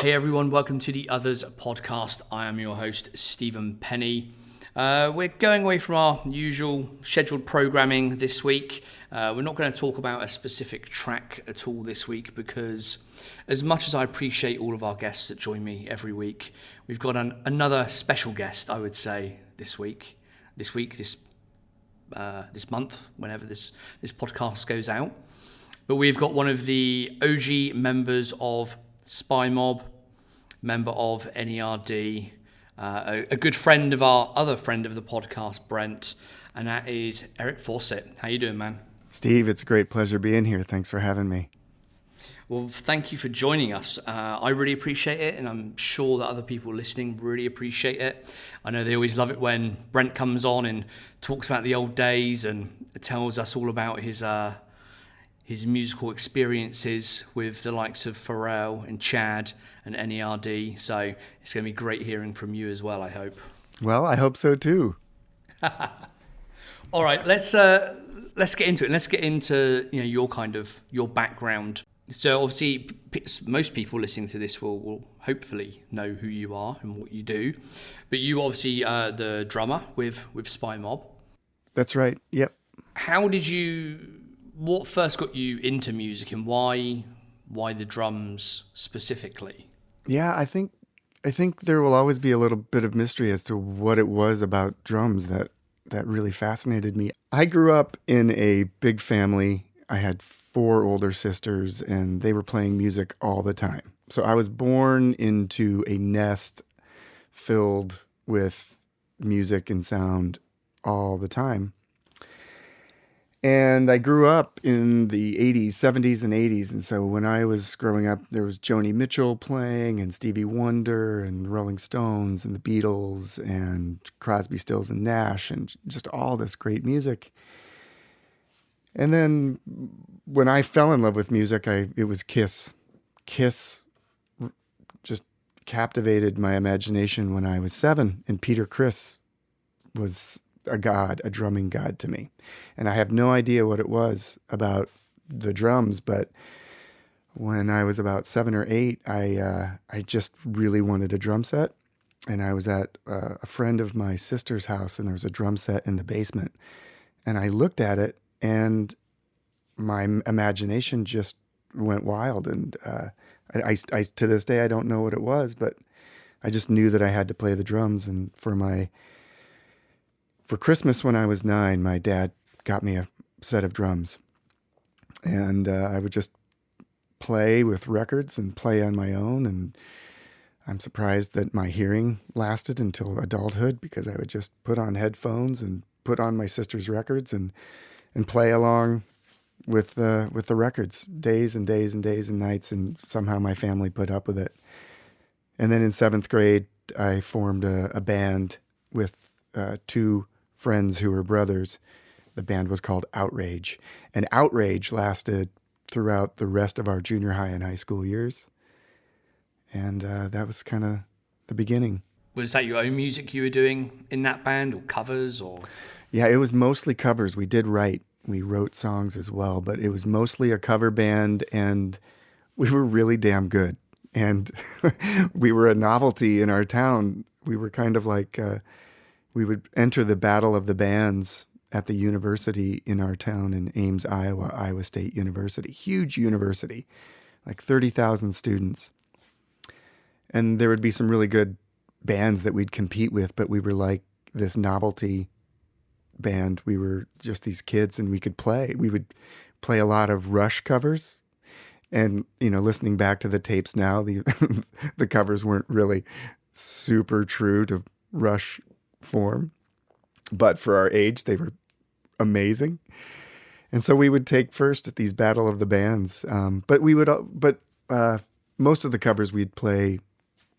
Hey everyone, welcome to the Otherz podcast. I am your host, Stephen Penny. We're going away from our usual scheduled programming this week. We're not going to talk about a specific track at all this week because as much as I appreciate all of our guests that join me every week, we've got another special guest, I would say, this month, whenever this podcast goes out. But we've got one of the OG members of Spymob, member of N.E.R.D, a good friend of our other friend of the podcast, Brent, and that is Eric Fawcett. How you doing, man? Steve, it's a great pleasure being here. Thanks for having me. Well, thank you for joining us. I really appreciate it, and I'm sure that other people listening really appreciate it. I know they always love it when Brent comes on and talks about the old days and tells us all about his musical experiences with the likes of Pharrell and Chad and N.E.R.D. So it's going to be great hearing from you as well, I hope. Well, I hope so too. All right, let's get into it. Let's get into your background. So obviously, most people listening to this will hopefully know who you are and what you do. But you obviously are the drummer with Spymob. That's right. Yep. What first got you into music, and why the drums specifically? Yeah, I think there will always be a little bit of mystery as to what it was about drums that really fascinated me. I grew up in a big family. I had 4 older sisters, and they were playing music all the time. So I was born into a nest filled with music and sound all the time. And I grew up in the 80s, 70s, and 80s. And so when I was growing up, there was Joni Mitchell playing, and Stevie Wonder, and the Rolling Stones, and the Beatles, and Crosby, Stills, and Nash, and just all this great music. And then when I fell in love with music, it was Kiss. Kiss just captivated my imagination when I was 7, and Peter Criss was a drumming god to me. And I have no idea what it was about the drums, but when I was about 7 or 8, I just really wanted a drum set. And I was at a friend of my sister's house, and there was a drum set in the basement. And I looked at it, and my imagination just went wild. And I to this day, I don't know what it was, but I just knew that I had to play the drums. And for Christmas when I was 9, my dad got me a set of drums. And I would just play with records and play on my own. And I'm surprised that my hearing lasted until adulthood, because I would just put on headphones and put on my sister's records and play along with the records days and days and days and nights. And somehow my family put up with it. And then in 7th grade, I formed a band with 2 friends who were brothers. The band was called Outrage. And Outrage lasted throughout the rest of our junior high and high school years. And that was kind of the beginning. Was that your own music you were doing in that band, or covers, or? Yeah, it was mostly covers. We wrote songs as well, but it was mostly a cover band, and we were really damn good. And we were a novelty in our town. We were kind of like, we would enter the battle of the bands at the university in our town in Ames, Iowa State University. Huge university, like 30,000 students. And there would be some really good bands that we'd compete with, but we were like this novelty band. We were just these kids, and we could play. We would play a lot of Rush covers. And, listening back to the tapes now, the covers weren't really super true to Rush form, but for our age, they were amazing. And so we would take first at these battle of the bands. But most of the covers we'd play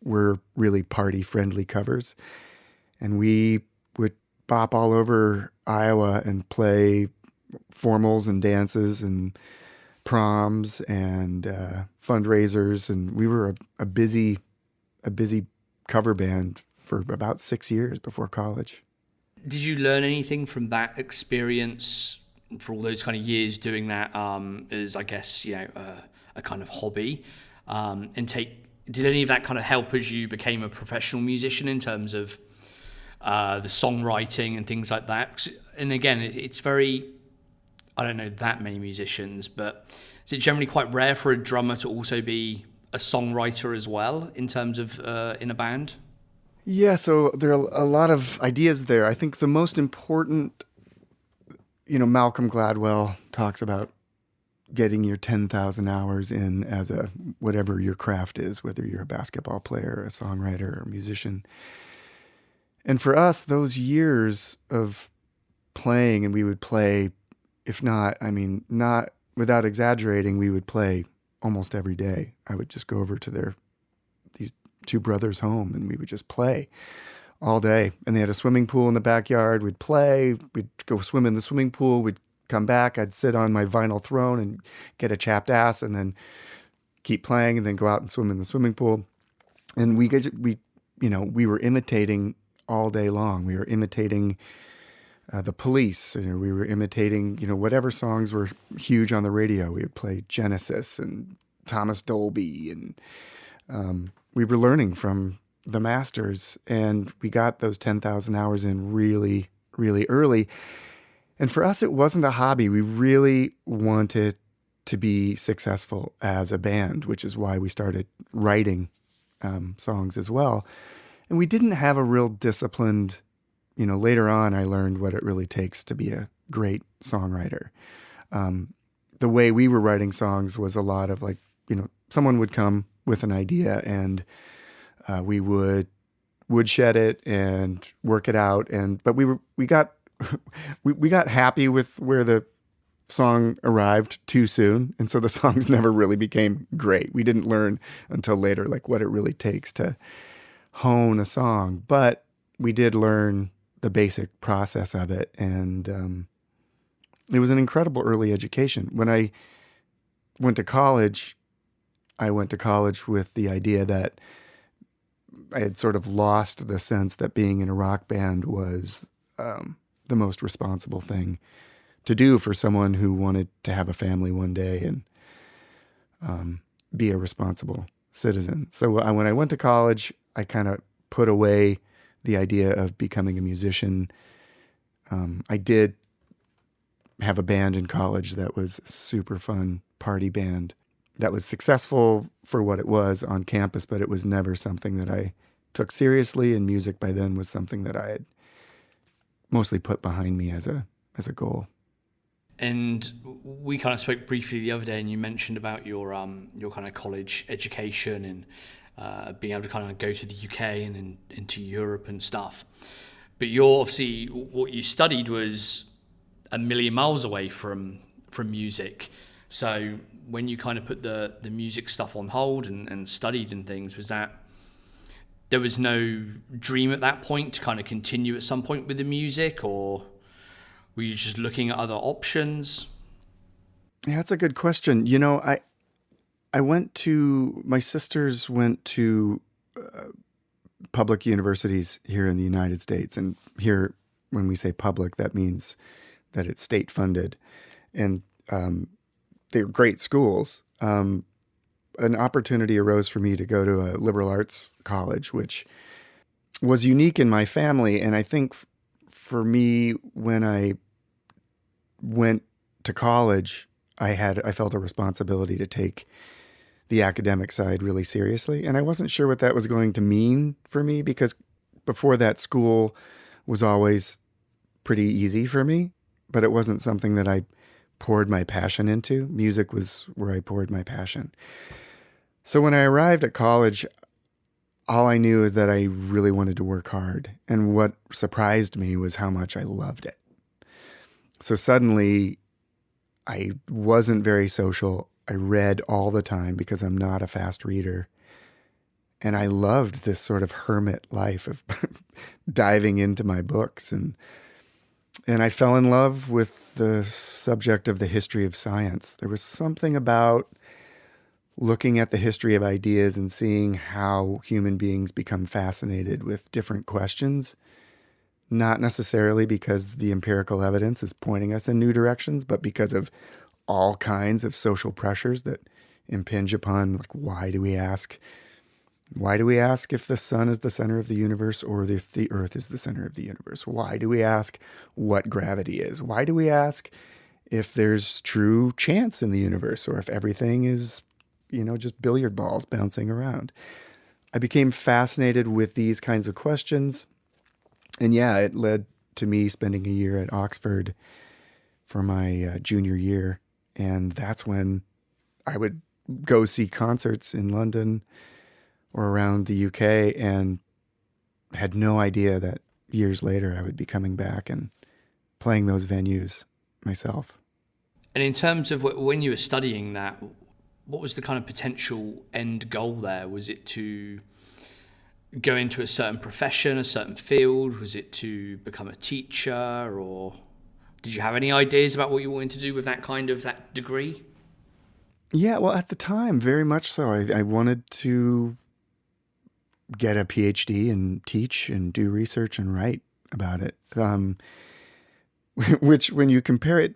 were really party friendly covers. And we would bop all over Iowa and play formals and dances and proms and fundraisers. And we were a busy cover band for about 6 years before college. Did you learn anything from that experience for all those kind of years doing that as, I guess, a kind of hobby, and take did any of that kind of help as you became a professional musician in terms of the songwriting and things like that? 'And again, it's very, I don't know that many musicians, but is it generally quite rare for a drummer to also be a songwriter as well in terms of in a band? Yeah, so there are a lot of ideas there. I think the most important, Malcolm Gladwell talks about getting your 10,000 hours in as a whatever your craft is, whether you're a basketball player, a songwriter, or a musician. And for us, those years of playing, and we would play, if not, not without exaggerating, we would play almost every day. I would just go over to these two brothers' home, and we would just play all day. And they had a swimming pool in the backyard. We'd play. We'd go swim in the swimming pool. We'd come back. I'd sit on my vinyl throne and get a chapped ass, and then keep playing, and then go out and swim in the swimming pool. And we were imitating all day long. We were imitating the Police. We were imitating, whatever songs were huge on the radio. We would play Genesis and Thomas Dolby, and we were learning from the masters. And we got those 10,000 hours in really, really early. And for us, it wasn't a hobby. We really wanted to be successful as a band, which is why we started writing songs as well. And we didn't have a real disciplined, later on I learned what it really takes to be a great songwriter. The way we were writing songs was a lot of someone would come with an idea, and we would woodshed it and work it out. But we got happy with where the song arrived too soon. And so the songs never really became great. We didn't learn until later, what it really takes to hone a song, but we did learn the basic process of it. And it was an incredible early education. When I went to college, with the idea that I had sort of lost the sense that being in a rock band was the most responsible thing to do for someone who wanted to have a family one day and be a responsible citizen. So when I went to college, I kind of put away the idea of becoming a musician. I did have a band in college that was a super fun party band that was successful for what it was on campus, but it was never something that I took seriously, and music by then was something that I had mostly put behind me as a goal. And we kind of spoke briefly the other day, and you mentioned about your kind of college education and being able to kind of go to the UK and into Europe and stuff. But you're obviously, what you studied was a million miles away from music. So when you kind of put the music stuff on hold and studied and things, was that there was no dream at that point to kind of continue at some point with the music, or were you just looking at other options? Yeah, that's a good question. My sisters went to public universities here in the United States. And here, when we say public, that means that it's state funded. And they were great schools. An opportunity arose for me to go to a liberal arts college, which was unique in my family. And I think for me, when I went to college, I felt a responsibility to take the academic side really seriously. And I wasn't sure what that was going to mean for me, because before that, school was always pretty easy for me, but it wasn't something that I poured my passion into. Music was where I poured my passion. So when I arrived at college, all I knew is that I really wanted to work hard. And what surprised me was how much I loved it. So suddenly, I wasn't very social. I read all the time because I'm not a fast reader. And I loved this sort of hermit life of diving into my books. And I fell in love with the subject of the history of science. There was something about looking at the history of ideas and seeing how human beings become fascinated with different questions, not necessarily because the empirical evidence is pointing us in new directions, but because of all kinds of social pressures that impinge upon, why do we ask Why do we ask if the sun is the center of the universe or if the earth is the center of the universe? Why do we ask what gravity is? Why do we ask if there's true chance in the universe or if everything is, just billiard balls bouncing around? I became fascinated with these kinds of questions. And yeah, it led to me spending a year at Oxford for my junior year. And that's when I would go see concerts in London or around the UK and had no idea that years later I would be coming back and playing those venues myself. And in terms of when you were studying that, what was the kind of potential end goal there? Was it to go into a certain profession, a certain field? Was it to become a teacher? Or did you have any ideas about what you wanted to do with that degree? Yeah, well, at the time, very much so. I wanted to get a PhD and teach and do research and write about it. Which, when you compare it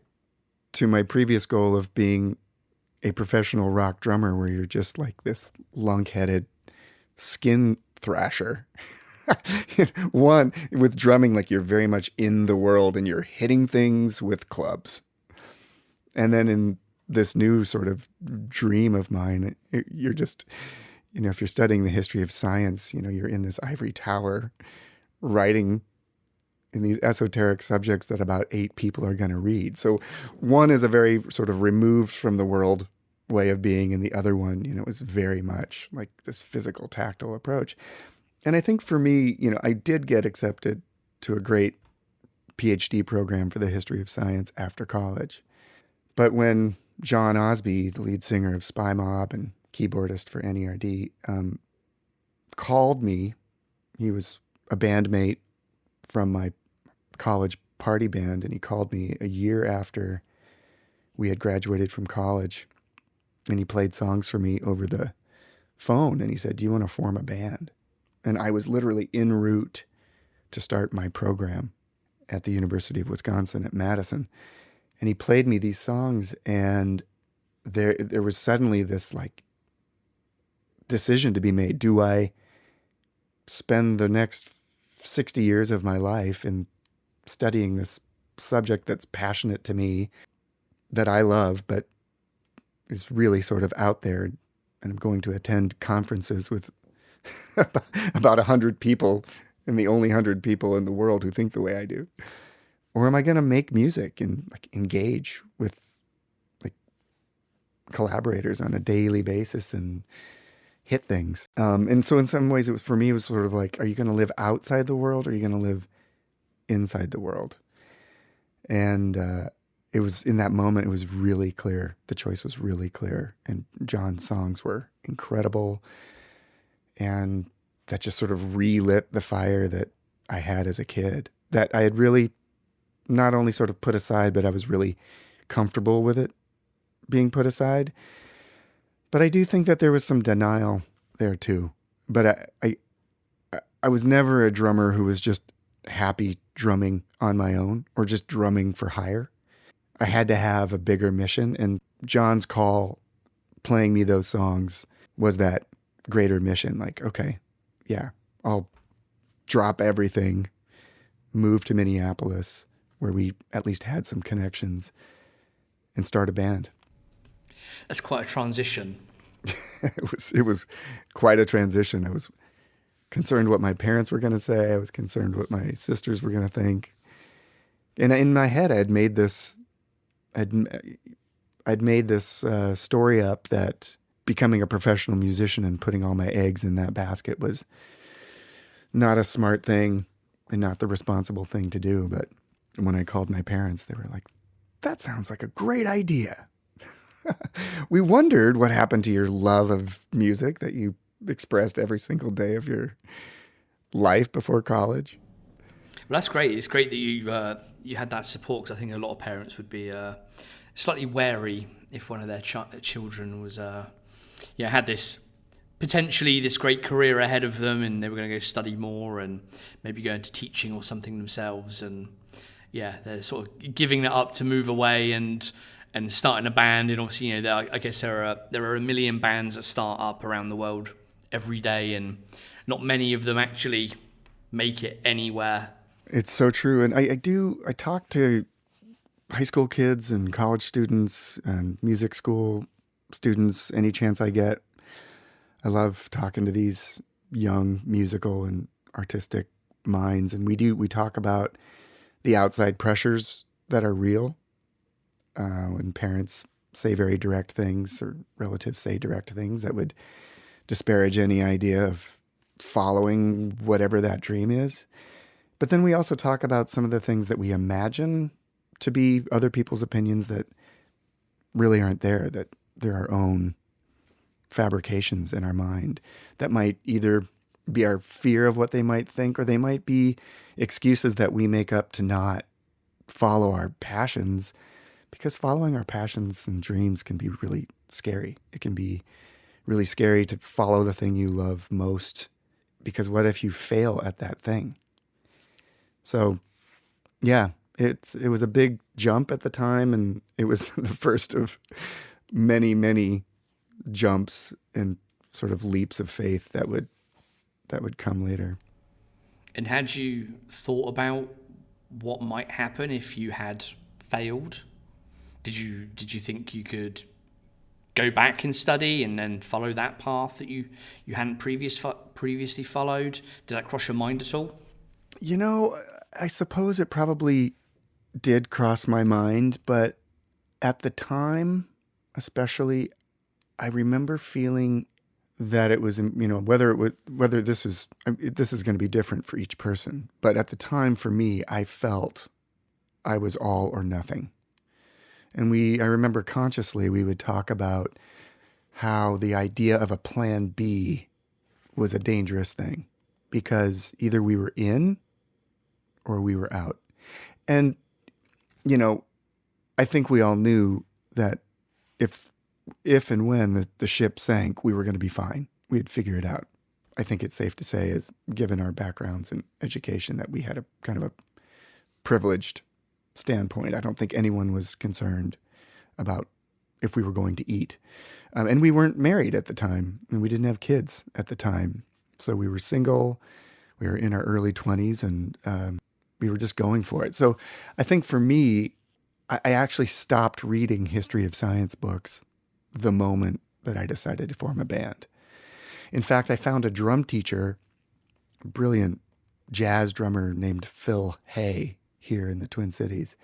to my previous goal of being a professional rock drummer, where you're just like this lunk-headed skin thrasher. One, with drumming, like you're very much in the world and you're hitting things with clubs. And then in this new sort of dream of mine, you're just, if you're studying the history of science, you're in this ivory tower writing in these esoteric subjects that about 8 people are going to read. So one is a very sort of removed from the world way of being, and the other one, is very much like this physical, tactile approach. And I think for me, I did get accepted to a great PhD program for the history of science after college. But when John Osby, the lead singer of Spymob and keyboardist for N.E.R.D, called me, he was a bandmate from my college party band, and he called me a year after we had graduated from college, and he played songs for me over the phone, and he said, "Do you want to form a band?" And I was literally en route to start my program at the University of Wisconsin at Madison. And he played me these songs, and there was suddenly this like decision to be made. Do I spend the next 60 years of my life in studying this subject that's passionate to me, that I love, but is really sort of out there, and I'm going to attend conferences with about 100 people, and the only 100 people in the world who think the way I do? Or am I going to make music and like engage with like collaborators on a daily basis and hit things? And so in some ways, it was sort of like, are you going to live outside the world, or are you going to live inside the world? And it was in that moment, it was really clear. The choice was really clear. And John's songs were incredible. And that just sort of relit the fire that I had as a kid, that I had really not only sort of put aside, but I was really comfortable with it being put aside. But I do think that there was some denial there too. But I was never a drummer who was just happy drumming on my own or just drumming for hire. I had to have a bigger mission, and John's call playing me those songs was that greater mission. Like, okay, yeah, I'll drop everything, move to Minneapolis, where we at least had some connections, and start a band. That's quite a transition. It was quite a transition. I was concerned what my parents were going to say. I was concerned what my sisters were going to think. And in my head, I'd made this story up that becoming a professional musician and putting all my eggs in that basket was not a smart thing and not the responsible thing to do. But when I called my parents, they were like, "That sounds like a great idea." We wondered what happened to your love of music that you expressed every single day of your life before college. Well, that's great. It's great that you had that support, because I think a lot of parents would be slightly wary if one of their children was had this potentially this great career ahead of them, and they were going to go study more and maybe go into teaching or something themselves, and they're sort of giving that up to move away and starting a band. And obviously, I guess there are a million bands that start up around the world every day, and not many of them actually make it anywhere. It's so true. And I talk to high school kids and college students and music school students any chance I get. I love talking to these young musical and artistic minds. And we talk about the outside pressures that are real when parents say very direct things or relatives say direct things that would disparage any idea of following whatever that dream is. But then we also talk about some of the things that we imagine to be other people's opinions that really aren't there, that they're our own fabrications in our mind that might either be our fear of what they might think, or they might be excuses that we make up to not follow our passions, because following our passions and dreams can be really scary. It can be really scary to follow the thing you love most, because what if you fail at that thing? So, yeah, it was a big jump at the time, and it was the first of many, many jumps and sort of leaps of faith that would come later. And had you thought about what might happen if you had failed? Did you think you could go back and study and then follow that path that you hadn't previously followed? Did that cross your mind at all? You know, I suppose it probably did cross my mind, but at the time, especially, I remember feeling that it was, whether this is going to be different for each person. But at the time, for me, I felt I was all or nothing. And I remember consciously, we would talk about how the idea of a plan B was a dangerous thing, because either we were in or we were out. And, I think we all knew that if and when the ship sank, we were going to be fine. We'd figure it out. I think it's safe to say, as given our backgrounds and education, that we had a kind of a privileged standpoint. I don't think anyone was concerned about if we were going to eat. And we weren't married at the time, and we didn't have kids at the time. So we were single. We were in our early 20s, and we were just going for it. So I think for me, I actually stopped reading history of science books the moment that I decided to form a band. In fact, I found a drum teacher, a brilliant jazz drummer named Phil Hay here in the Twin Cities.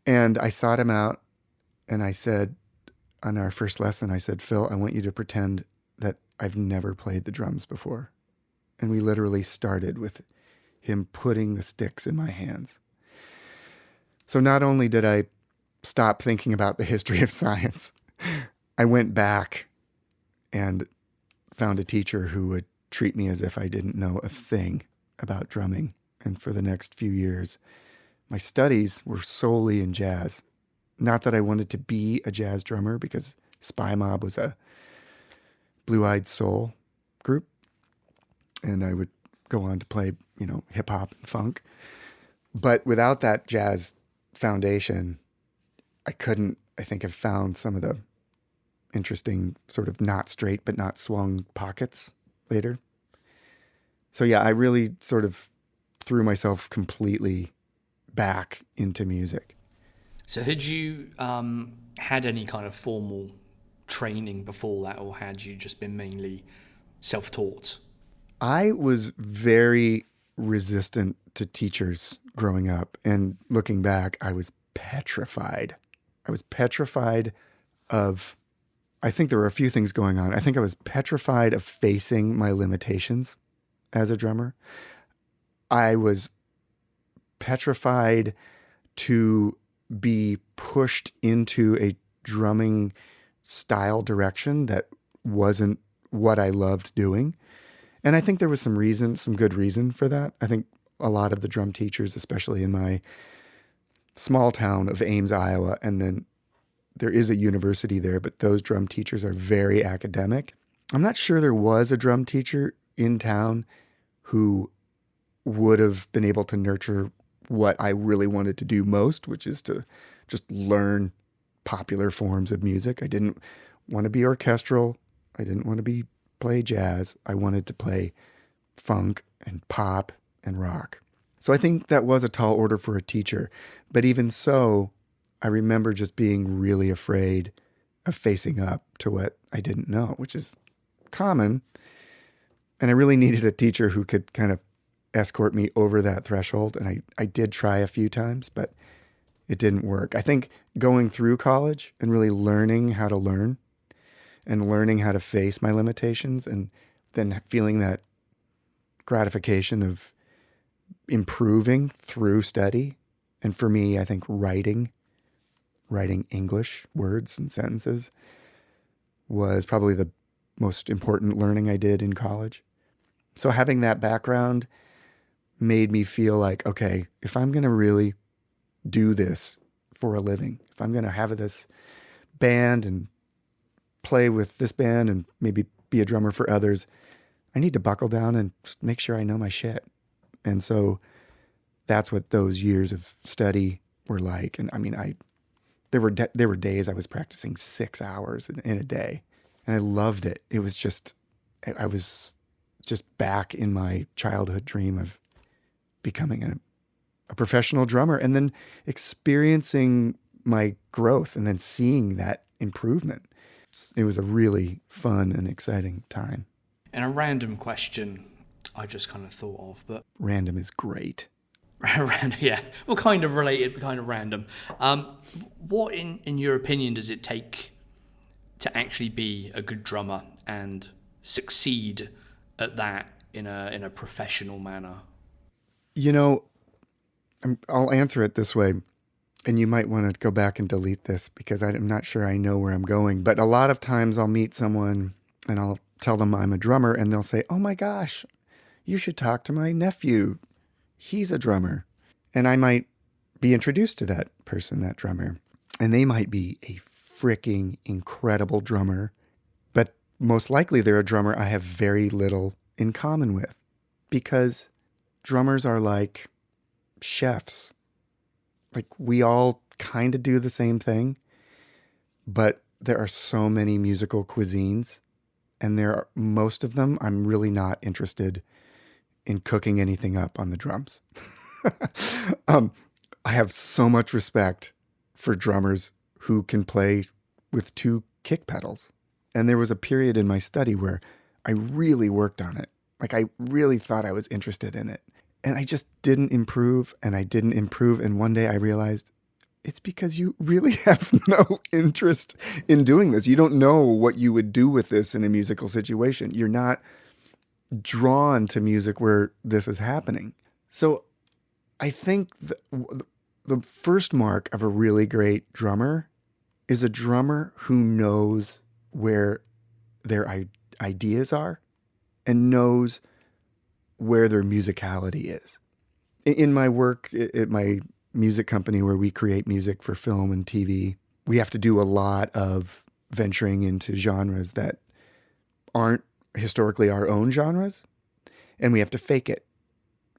And I sought him out, and I said, on our first lesson, I said, "Phil, I want you to pretend that I've never played the drums before." And we literally started with him putting the sticks in my hands. So not only did I stop thinking about the history of science, I went back and found a teacher who would treat me as if I didn't know a thing about drumming. And for the next few years, my studies were solely in jazz. Not that I wanted to be a jazz drummer, because Spymob was a blue-eyed soul group, and I would go on to play, hip hop and funk. But without that jazz foundation, I couldn't, I think, have found some of the interesting sort of not straight but not swung pockets later. So yeah, I really sort of threw myself completely back into music. So had you had any kind of formal training before that, or had you just been mainly self-taught? I was very resistant to teachers growing up, and looking back, I was petrified. I was petrified of, I think there were a few things going on. I think I was petrified of facing my limitations as a drummer. I was petrified to be pushed into a drumming style direction that wasn't what I loved doing. And I think there was some good reason for that. I think a lot of the drum teachers, especially in my small town of Ames, Iowa, and then there is a university there, but those drum teachers are very academic. I'm not sure there was a drum teacher in town who would have been able to nurture what I really wanted to do most, which is to just learn popular forms of music. I didn't want to be orchestral. I didn't want to be play jazz. I wanted to play funk and pop and rock. So I think that was a tall order for a teacher. But even so, I remember just being really afraid of facing up to what I didn't know, which is common. And I really needed a teacher who could kind of escort me over that threshold. And I did try a few times, but it didn't work. I think going through college and really learning how to learn and learning how to face my limitations and then feeling that gratification of improving through study. And for me, I think writing English words and sentences was probably the most important learning I did in college. So having that background made me feel like, okay, if I'm going to really do this for a living, if I'm going to have this band and play with this band and maybe be a drummer for others, I need to buckle down and just make sure I know my shit. And so that's what those years of study were like. And I mean, there were days I was practicing 6 hours in a day, and I loved it. It was just, I was just back in my childhood dream of becoming a professional drummer and then experiencing my growth and then seeing that improvement. It was a really fun and exciting time. And a random question I just kind of thought of, but Random is great. random, yeah, well, kind of related, but kind of random. What, in your opinion, does it take to actually be a good drummer and succeed at that in a professional manner? You know, I'll answer it this way, and you might want to go back and delete this because I'm not sure I know where I'm going. But a lot of times I'll meet someone and I'll tell them I'm a drummer, and they'll say, "Oh my gosh, you should talk to my nephew. He's a drummer." And I might be introduced to that person, that drummer, and they might be a freaking incredible drummer, but most likely they're a drummer I have very little in common with, because drummers are like chefs. Like, we all kind of do the same thing, but there are so many musical cuisines, and most of them I'm really not interested in cooking anything up on the drums. I have so much respect for drummers who can play with 2 kick pedals. And there was a period in my study where I really worked on it. Like, I really thought I was interested in it. And I just didn't improve, and I didn't improve. And one day I realized it's because you really have no interest in doing this. You don't know what you would do with this in a musical situation. You're not drawn to music where this is happening. So I think the first mark of a really great drummer is a drummer who knows where their ideas are and knows where their musicality is. In my work at my music company where we create music for film and TV, we have to do a lot of venturing into genres that aren't historically our own genres, and we have to fake it.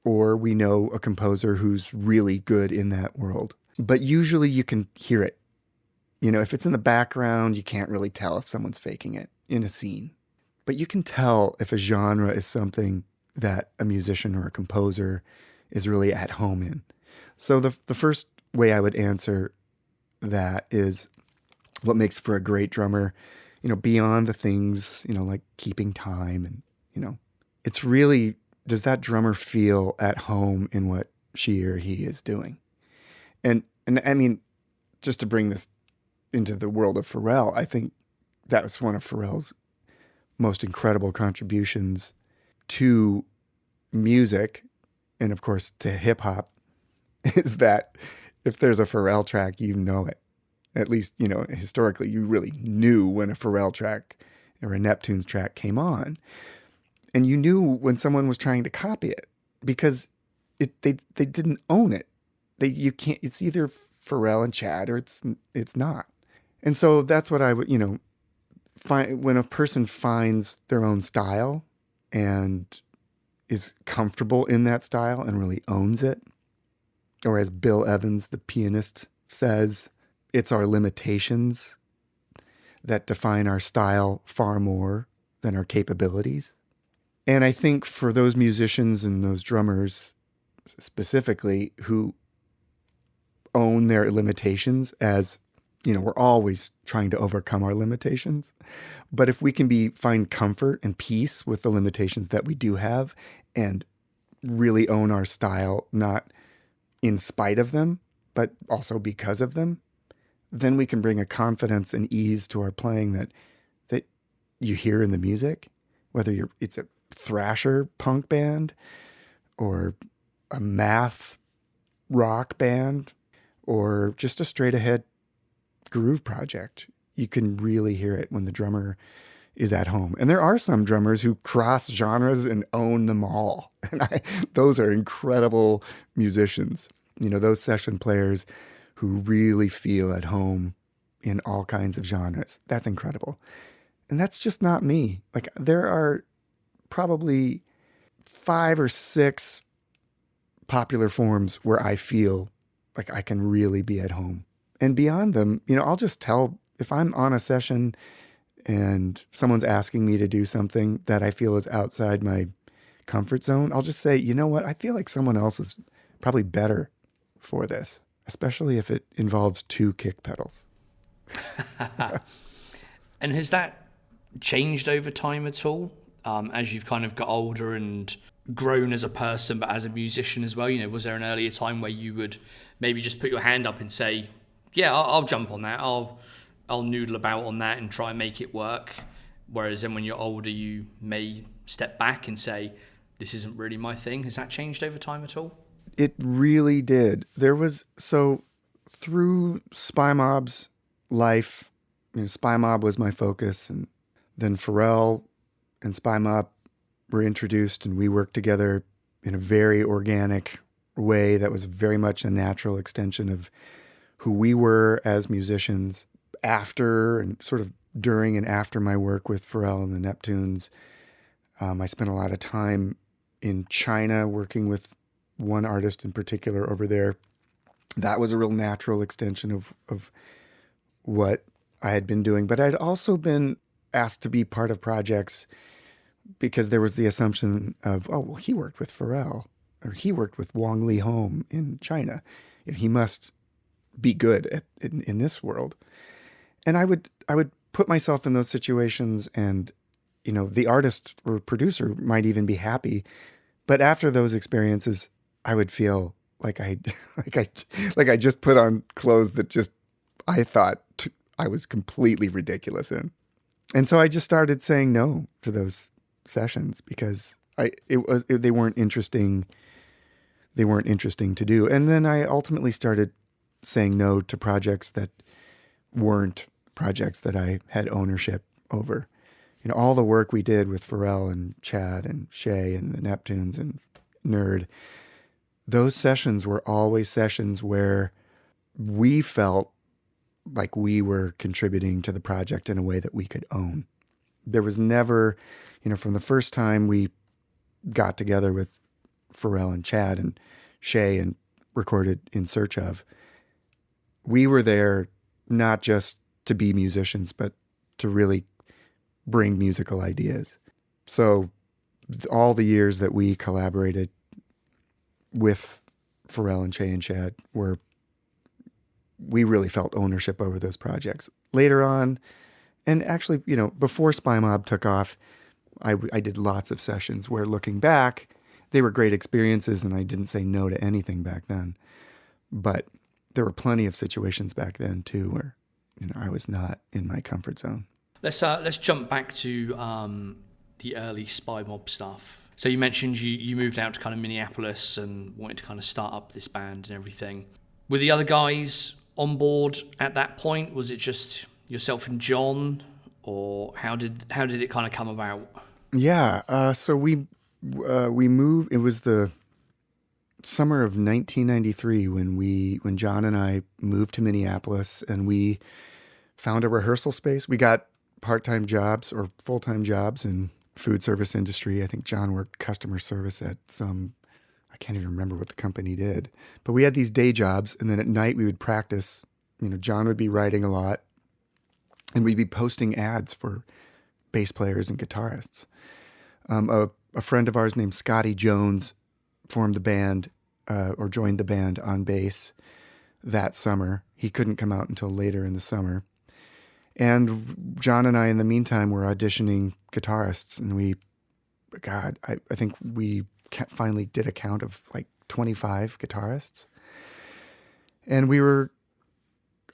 Or we know a composer who's really good in that world. But usually you can hear it. You know, if it's in the background, you can't really tell if someone's faking it in a scene. But you can tell if a genre is something that a musician or a composer is really at home in. So the first way I would answer that is what makes for a great drummer, you know, beyond the things, you know, like keeping time and, you know, it's really, does that drummer feel at home in what she or he is doing? And I mean, just to bring this into the world of Pharrell, I think that was one of Pharrell's most incredible contributions to music, and of course to hip hop, is that if there's a Pharrell track, you know it. At least, you know, historically, you really knew when a Pharrell track or a Neptunes track came on. And you knew when someone was trying to copy it because they didn't own it. You can't. It's either Pharrell and Chad or it's not. And so that's what I would, you know, find when a person finds their own style and is comfortable in that style and really owns it. Or as Bill Evans, the pianist, says, it's our limitations that define our style far more than our capabilities. And I think for those musicians and those drummers specifically who own their limitations, as you know, we're always trying to overcome our limitations. But if we can find comfort and peace with the limitations that we do have and really own our style, not in spite of them, but also because of them, then we can bring a confidence and ease to our playing that you hear in the music, whether it's a thrasher punk band or a math rock band or just a straight ahead groove project. You can really hear it when the drummer is at home. And there are some drummers who cross genres and own them all. And those are incredible musicians. You know, those session players who really feel at home in all kinds of genres. That's incredible. And that's just not me. Like, there are probably 5 or 6 popular forms where I feel like I can really be at home. And beyond them, you know, I'll just tell, if I'm on a session and someone's asking me to do something that I feel is outside my comfort zone, I'll just say, you know what, I feel like someone else is probably better for this, especially if it involves 2 kick pedals. And has that changed over time at all, as you've kind of got older and grown as a person, but as a musician as well? You know, was there an earlier time where you would maybe just put your hand up and say, yeah, I'll jump on that, I'll noodle about on that and try and make it work, whereas then when you're older you may step back and say, this isn't really my thing? Has that changed over time at all? It really did. So through Spymob's life, you know, Spymob was my focus, and then Pharrell and Spymob were introduced, and we worked together in a very organic way that was very much a natural extension of who we were as musicians. After and sort of during and after my work with Pharrell and the Neptunes, I spent a lot of time in China working with one artist in particular over there. That was a real natural extension of what I had been doing. But I'd also been asked to be part of projects because there was the assumption of, oh, well, he worked with Pharrell or he worked with Wang Li Home in China. He must be good in this world. And I would put myself in those situations, and, you know, the artist or producer might even be happy. But after those experiences, I would feel like I just put on clothes that just I thought I was completely ridiculous in. And so I just started saying no to those sessions because they weren't interesting. They weren't interesting to do. And then I ultimately started saying no to projects that weren't projects that I had ownership over. You know, all the work we did with Pharrell and Chad and Shay and the Neptunes and N.E.R.D, those sessions were always sessions where we felt like we were contributing to the project in a way that we could own. There was never, you know, from the first time we got together with Pharrell and Chad and Shay and recorded In Search Of, we were there not just to be musicians, but to really bring musical ideas. So all the years that we collaborated with Pharrell and Shay and Chad we really felt ownership over those projects. Later on, and actually, you know, before Spymob took off, I did lots of sessions where, looking back, they were great experiences, and I didn't say no to anything back then. But there were plenty of situations back then too where, you know, I was not in my comfort zone. Let's jump back to the early Spymob stuff. So you mentioned you moved out to kind of Minneapolis and wanted to kind of start up this band and everything. Were the other guys on board at that point? Was it just yourself and John, or how did it kind of come about? Yeah, so we moved. It was the summer of 1993 when John and I moved to Minneapolis, and we found a rehearsal space. We got part-time jobs or full-time jobs in food service industry. I think John worked customer service at I can't even remember what the company did. But we had these day jobs, and then at night we would practice. You know, John would be writing a lot, and we'd be posting ads for bass players and guitarists. A friend of ours named Scotty Jones formed the band or joined the band on bass that summer. He couldn't come out until later in the summer. And John and I, in the meantime, were auditioning guitarists. And I think we finally did a count of like 25 guitarists. And we were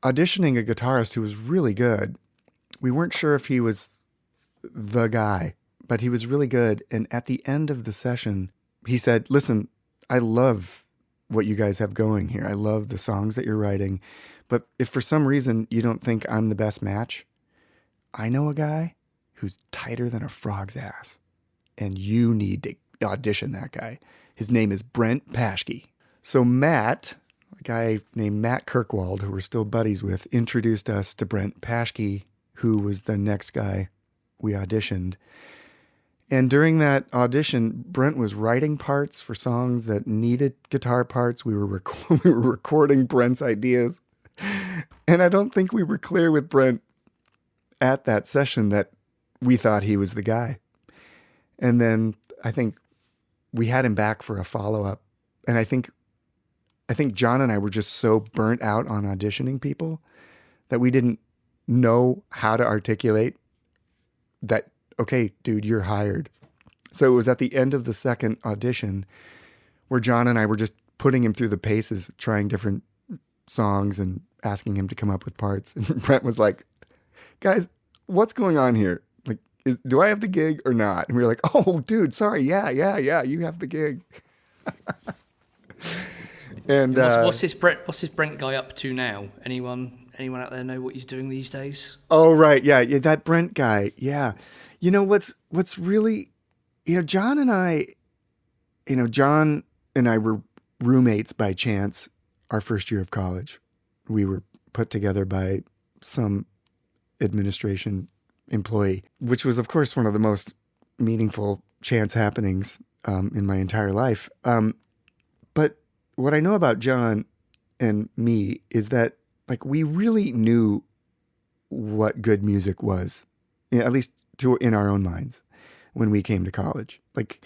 auditioning a guitarist who was really good. We weren't sure if he was the guy, but he was really good. And at the end of the session, he said, "Listen, I love what you guys have going here. I love the songs that you're writing. But if for some reason you don't think I'm the best match, I know a guy who's tighter than a frog's ass. And you need to audition that guy. His name is Brent Paschke." So Matt, a guy named Matt Kirkwald, who we're still buddies with, introduced us to Brent Paschke, who was the next guy we auditioned. And during that audition, Brent was writing parts for songs that needed guitar parts. We were recording Brent's ideas. And I don't think we were clear with Brent at that session that we thought he was the guy. And then I think we had him back for a follow-up. And I think John and I were just so burnt out on auditioning people that we didn't know how to articulate that, "Okay, dude, you're hired." So it was at the end of the second audition where John and I were just putting him through the paces, trying different songs and asking him to come up with parts. And Brent was like, "Guys, what's going on here? Like, do I have the gig or not?" And we were like, "Oh, dude, sorry. Yeah, you have the gig." And what's this Brent guy up to now? Anyone out there know what he's doing these days? Oh, right. Yeah, that Brent guy. Yeah. You know, what's really, John and I were roommates by chance our first year of college. We were put together by some administration employee, which was, of course, one of the most meaningful chance happenings in my entire life. But what I know about John and me is that, like, we really knew what good music was, at least in our own minds, when we came to college. Like,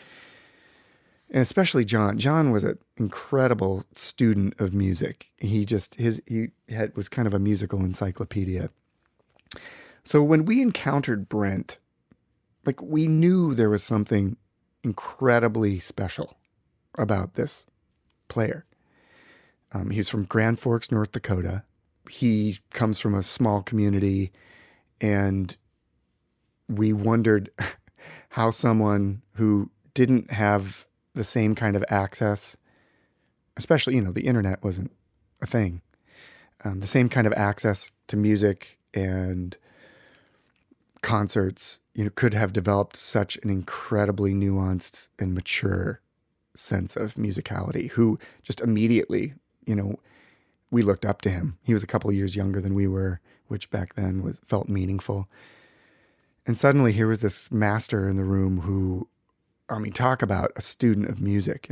and especially John. John was an incredible student of music. He was kind of a musical encyclopedia. So when we encountered Brent, like, we knew there was something incredibly special about this player. He's from Grand Forks, North Dakota. He comes from a small community, and we wondered how someone who didn't have the same kind of access, especially, the internet wasn't a thing, the same kind of access to music and concerts, could have developed such an incredibly nuanced and mature sense of musicality, who just immediately, we looked up to him. He was a couple of years younger than we were, which back then felt meaningful. And suddenly here was this master in the room who, talk about a student of music.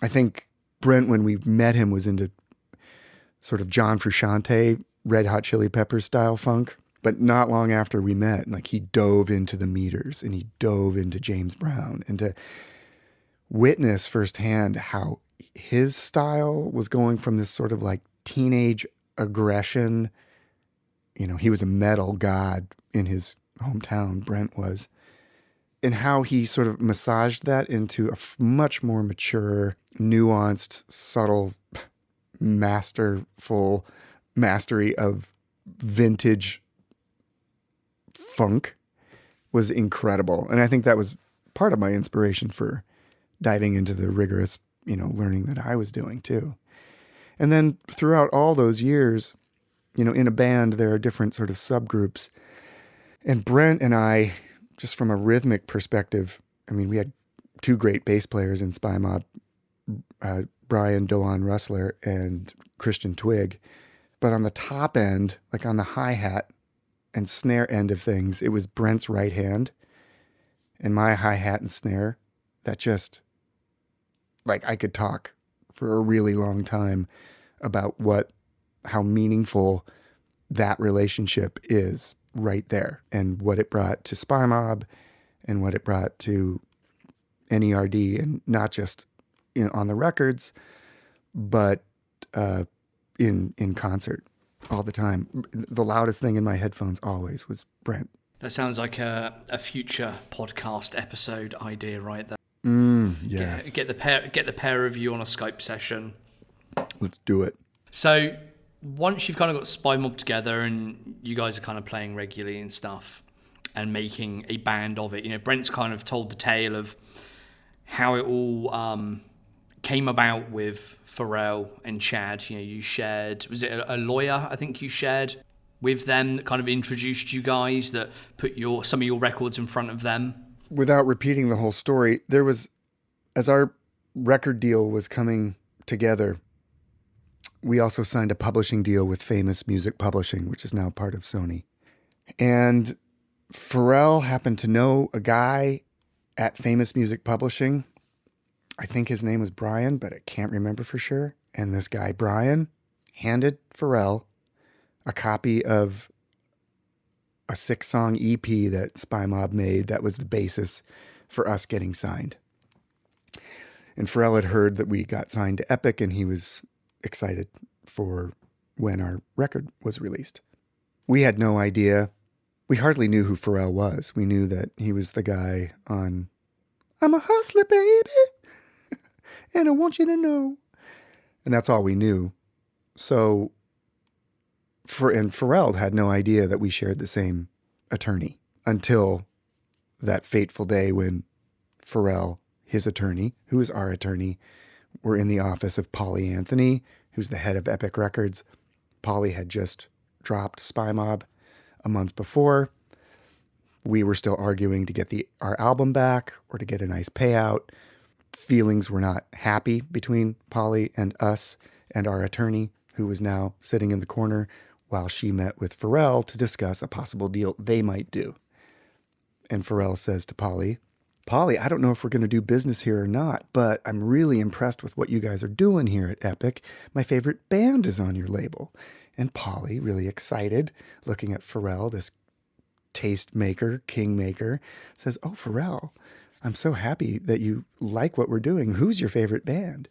I think Brent, when we met him, was into sort of John Frusciante, Red Hot Chili Peppers style funk. But not long after we met, like, he dove into the Meters and he dove into James Brown, and to witness firsthand how his style was going from this sort of like teenage aggression. He was a metal god in his hometown, Brent was, and how he sort of massaged that into a much more mature, nuanced, subtle, masterful mastery of vintage funk was incredible. And I think that was part of my inspiration for diving into the rigorous, learning that I was doing too. And then throughout all those years, in a band, there are different sort of subgroups. And Brent and I, just from a rhythmic perspective, we had two great bass players in Spymob, Brian Doan Russler and Christian Twig. But on the top end, like on the hi-hat and snare end of things, it was Brent's right hand and my hi-hat and snare that just, like, I could talk for a really long time about how meaningful that relationship is. right there, and what it brought to Spymob and what it brought to N.E.R.D, and not just on the records, but in concert all the time. The loudest thing in my headphones always was Brent. That sounds like a future podcast episode idea right there. Yes. Get the pair of you on a Skype session. Let's do it. So once you've kind of got Spymob together and you guys are kind of playing regularly and stuff and making a band of it, Brent's kind of told the tale of how it all came about with Pharrell and Chad. You shared, was it a lawyer I think you shared with them that kind of introduced you guys, that put some of your records in front of them? Without repeating the whole story, there was, as our record deal was coming together, we also signed a publishing deal with Famous Music Publishing, which is now part of Sony. And Pharrell happened to know a guy at Famous Music Publishing. I think his name was Brian, but I can't remember for sure. And this guy, Brian, handed Pharrell a copy of a 6-song EP that Spymob made that was the basis for us getting signed. And Pharrell had heard that we got signed to Epic, and he was excited for when our record was released. We had no idea. We hardly knew who Pharrell was. We knew that he was the guy on I'm a Hustler, Baby, and I Want You to Know. And that's all we knew. So, and Pharrell had no idea that we shared the same attorney until that fateful day when Pharrell, his attorney, who is our attorney, were in the office of Polly Anthony, who's the head of Epic Records. Polly had just dropped Spymob a month before. We were still arguing to get our album back or to get a nice payout. Feelings were not happy between Polly and us and our attorney, who was now sitting in the corner while she met with Pharrell to discuss a possible deal they might do. And Pharrell says to Polly, I don't know if we're going to do business here or not, but I'm really impressed with what you guys are doing here at Epic. My favorite band is on your label. And Polly, really excited, looking at Pharrell, this taste maker, king maker, says, "Oh, Pharrell, I'm so happy that you like what we're doing. Who's your favorite band?"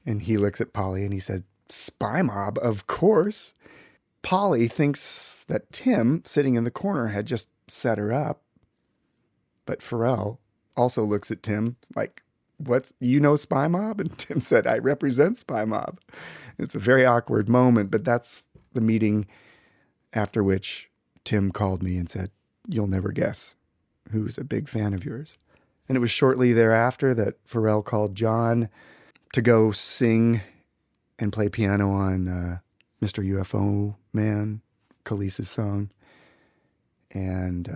And he looks at Polly and he said, "Spymob, of course." Polly thinks that Tim, sitting in the corner, had just set her up. But Pharrell also looks at Tim like, you know Spymob? And Tim said, "I represent Spymob." It's a very awkward moment, but that's the meeting after which Tim called me and said, "You'll never guess who's a big fan of yours." And it was shortly thereafter that Pharrell called John to go sing and play piano on Mr. UFO Man, Khalees's song. And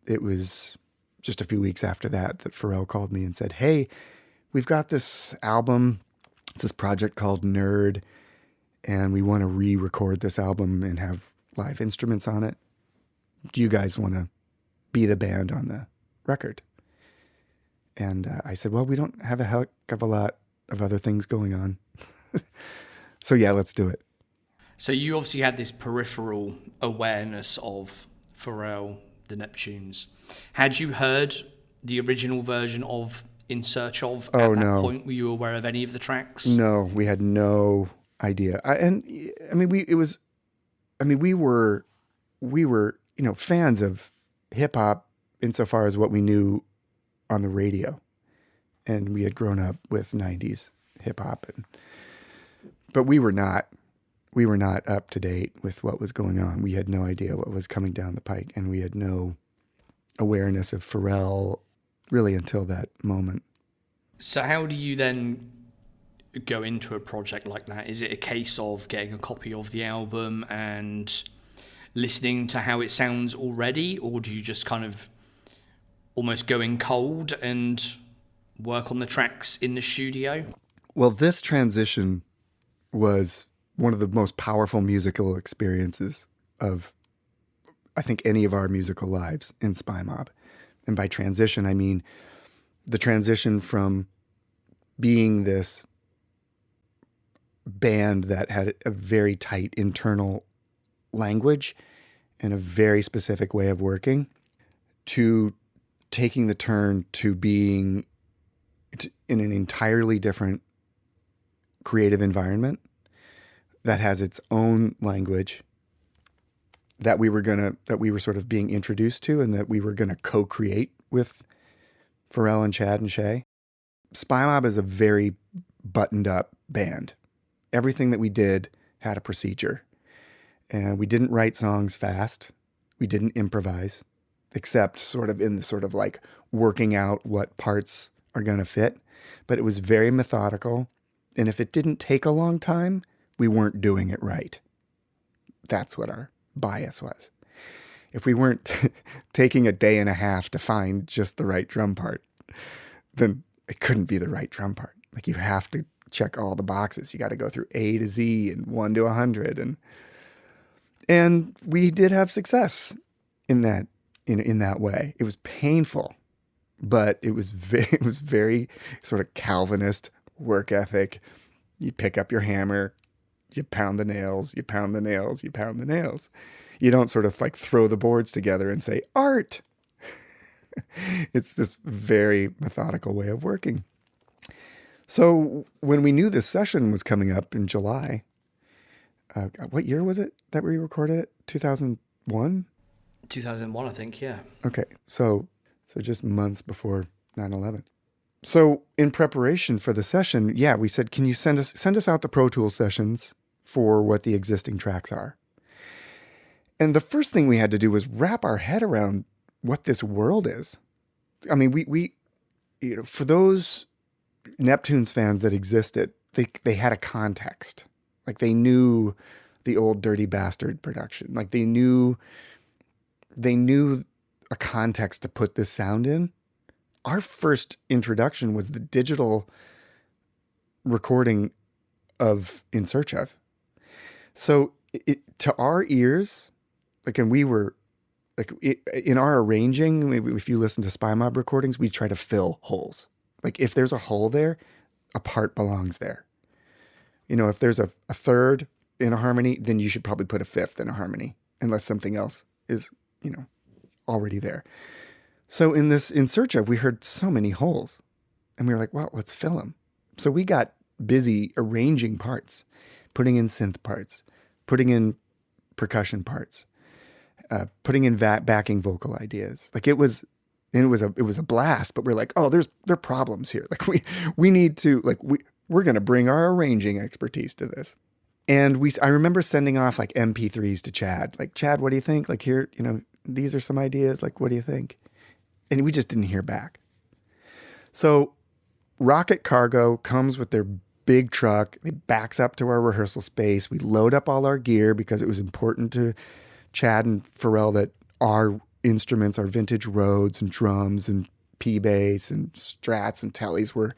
it was just a few weeks after that Pharrell called me and said, "Hey, we've got this album. It's this project called N.E.R.D, and we want to re-record this album and have live instruments on it. Do you guys want to be the band on the record?" And I said, "Well, we don't have a heck of a lot of other things going on." So yeah, let's do it. So you obviously had this peripheral awareness of Pharrell, the Neptunes. Had you heard the original version of In Search Of at that point? Were you aware of any of the tracks? No, we had no idea. We were fans of hip hop insofar as what we knew on the radio, and we had grown up with 90s hip hop, but we were not up to date with what was going on. We had no idea what was coming down the pike, and we had no awareness of Pharrell really until that moment. So how do you then go into a project like that? Is it a case of getting a copy of the album and listening to how it sounds already, or do you just kind of almost go in cold and work on the tracks in the studio? Well, this transition was one of the most powerful musical experiences of, I think, any of our musical lives in Spymob. And by transition, I mean the transition from being this band that had a very tight internal language and a very specific way of working to taking the turn to being in an entirely different creative environment that has its own language that we were sort of being introduced to, and that we were going to co-create with Pharrell and Chad and Shay. Spymob is a very buttoned up band. Everything that we did had a procedure, and we didn't write songs fast. We didn't improvise, except sort of in the sort of like working out what parts are going to fit. But it was very methodical. And if it didn't take a long time, we weren't doing it right. That's what our bias was. If we weren't taking a day and a half to find just the right drum part, then it couldn't be the right drum part. Like, you have to check all the boxes. You got to go through A to Z and 1 to 100. And we did have success in that way. It was painful, but it was very sort of Calvinist work ethic. You pick up your hammer, you pound the nails, you pound the nails, you pound the nails. You don't sort of like throw the boards together and say, art. It's this very methodical way of working. So when we knew this session was coming up in July, what year was it that we recorded it? 2001? 2001, I think, yeah. Okay, so just months before 9/11. So in preparation for the session, yeah, we said, can you send us out the Pro Tools sessions for what the existing tracks are? And the first thing we had to do was wrap our head around what this world is. I mean, we for those Neptunes fans that existed, they had a context. Like, they knew the old Dirty Bastard production. Like, they knew a context to put this sound in. Our first introduction was the digital recording of In Search Of. So to our ears, like, and we were like, in our arranging, if you listen to Spymob recordings, we try to fill holes. Like, if there's a hole there, a part belongs there. If there's a third in a harmony, then you should probably put a fifth in a harmony, unless something else is, already there. So in this In Search Of, we heard so many holes, and we were like, well, let's fill them. So we got busy arranging parts, putting in synth parts, putting in percussion parts, putting in backing vocal ideas. Like, it was a blast, but we're like, oh, there are problems here. Like, we need to, like, we're going to bring our arranging expertise to this. And I remember sending off like MP3s to Chad. Like, Chad, what do you think? Like, here, these are some ideas. Like, what do you think? And we just didn't hear back. So Rocket Cargo comes with their big truck. It backs up to our rehearsal space. We load up all our gear because it was important to Chad and Pharrell that our instruments, our vintage Rhodes and drums and P-bass and Strats and Tellys were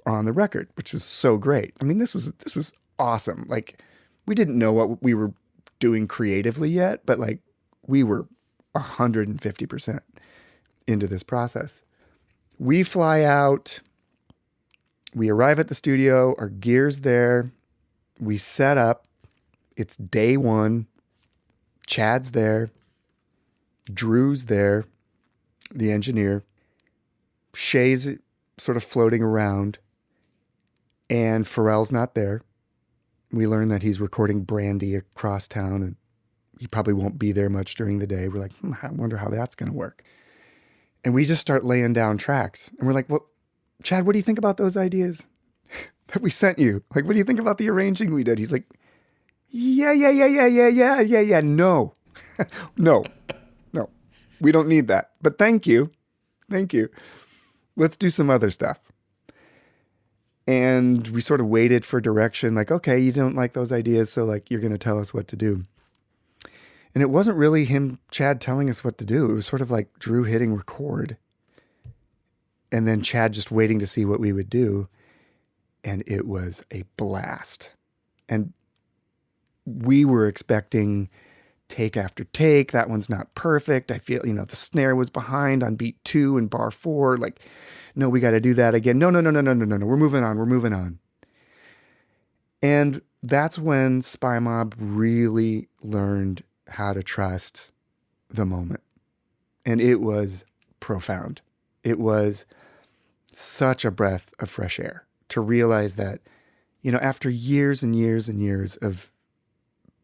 on the record, which was so great. I mean, this was awesome. Like, we didn't know what we were doing creatively yet, but like, we were 150% into this process. We fly out, we arrive at the studio, our gear's there, we set up, it's day one, Chad's there, Drew's there, the engineer, Shay's sort of floating around, and Pharrell's not there. We learn that he's recording Brandy across town, and he probably won't be there much during the day. We're like, I wonder how that's going to work. And we just start laying down tracks. And we're like, well, Chad, what do you think about those ideas that we sent you? Like, what do you think about the arranging we did? He's like, yeah. No, no. We don't need that. But thank you. Let's do some other stuff. And we sort of waited for direction. Like, okay, you don't like those ideas, so like, you're going to tell us what to do. And it wasn't really Chad telling us what to do. It was sort of like Drew hitting record and then Chad just waiting to see what we would do. And it was a blast. And we were expecting take after take. That one's not perfect. I feel, the snare was behind on beat 2 and bar 4. Like, no, we got to do that again. No. We're moving on. And that's when Spymob really learned how to trust the moment. And it was profound. It was such a breath of fresh air to realize that, after years and years and years of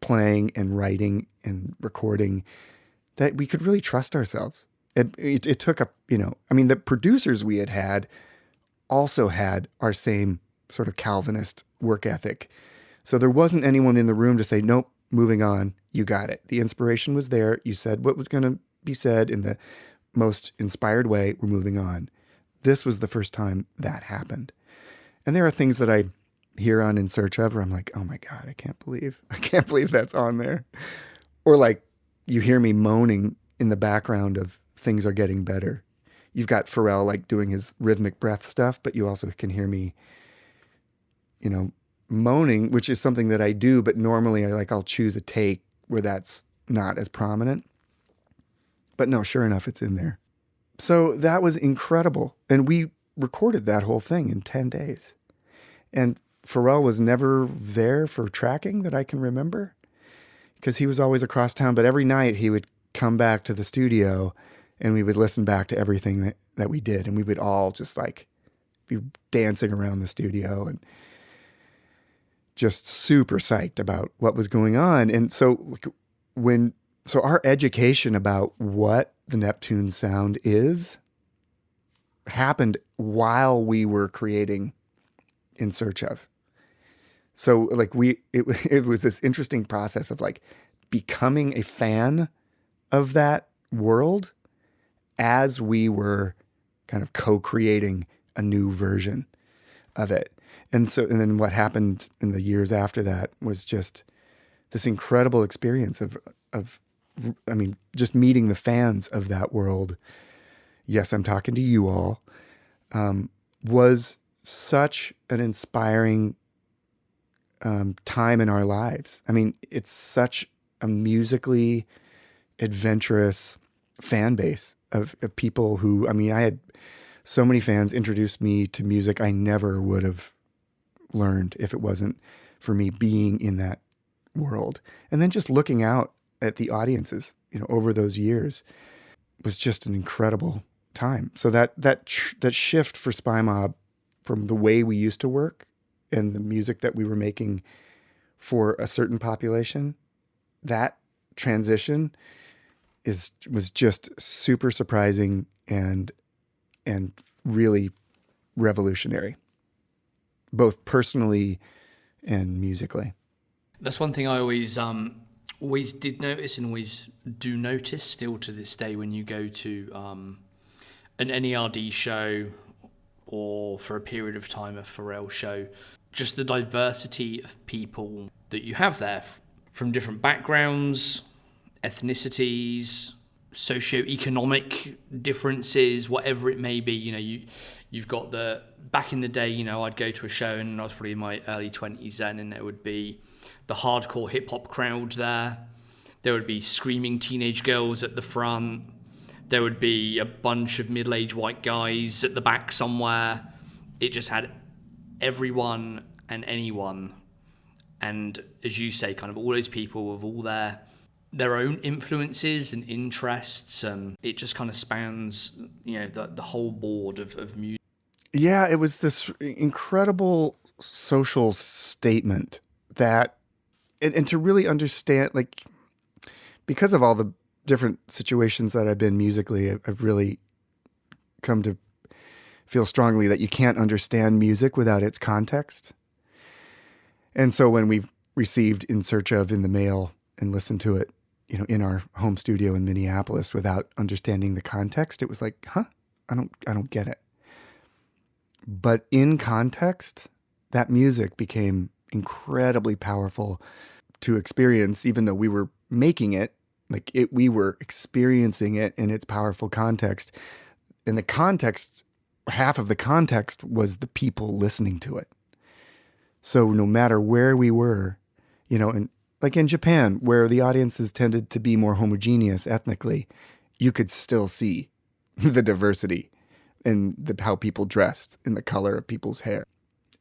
playing and writing and recording, that we could really trust ourselves. It took the producers we had also had our same sort of Calvinist work ethic. So there wasn't anyone in the room to say, nope, moving on, you got it. The inspiration was there. You said what was going to be said in the most inspired way. We're moving on. This was the first time that happened. And there are things that I hear on In Search Of where I'm like, oh my God, I can't believe that's on there. Or like you hear me moaning in the background of things are getting better. You've got Pharrell like doing his rhythmic breath stuff, but you also can hear me, moaning, which is something that I do, but normally I'll choose a take where that's not as prominent. But no, sure enough, it's in there. So that was incredible. And we recorded that whole thing in 10 days. And Pharrell was never there for tracking that I can remember because he was always across town. But every night he would come back to the studio and we would listen back to everything that we did. And we would all just be dancing around the studio and just super psyched about what was going on. And so our education about what the Neptunes sound is happened while we were creating In Search Of. So it was this interesting process of becoming a fan of that world as we were kind of co-creating a new version of it. And then what happened in the years after that was just this incredible experience of just meeting the fans of that world. Yes, I'm talking to you all. Was such an inspiring time in our lives. It's such a musically adventurous fan base of people who, I had so many fans introduce me to music I never would have learned if it wasn't for me being in that world. And then just looking out at the audiences, over those years was just an incredible time. So that shift for Spymob from the way we used to work and the music that we were making for a certain population, that transition was just super surprising and really revolutionary, both personally and musically. That's one thing I always did notice and always do notice still to this day when you go to an N.E.R.D show or for a period of time a Pharrell show, just the diversity of people that you have there from different backgrounds, ethnicities, socioeconomic differences, whatever it may be. You've got back in the day, I'd go to a show and I was probably in my early 20s then, and there would be the hardcore hip hop crowd there. There would be screaming teenage girls at the front. There would be a bunch of middle-aged white guys at the back somewhere. It just had everyone and anyone. And as you say, kind of all those people with all their own influences and interests, and it just kind of spans, the whole board of music. Yeah, it was this incredible social statement that, and to really understand, because of all the different situations that I've been musically, I've really come to feel strongly that you can't understand music without its context. And so when we received In Search Of in the mail and listened to it, in our home studio in Minneapolis without understanding the context, it was like, huh? I don't get it. But in context, that music became incredibly powerful to experience, even though we were making it, we were experiencing it in its powerful context. And the context, half of the context was the people listening to it. So no matter where we were, and like in Japan, where the audiences tended to be more homogeneous ethnically, you could still see the diversity in how people dressed, in the color of people's hair.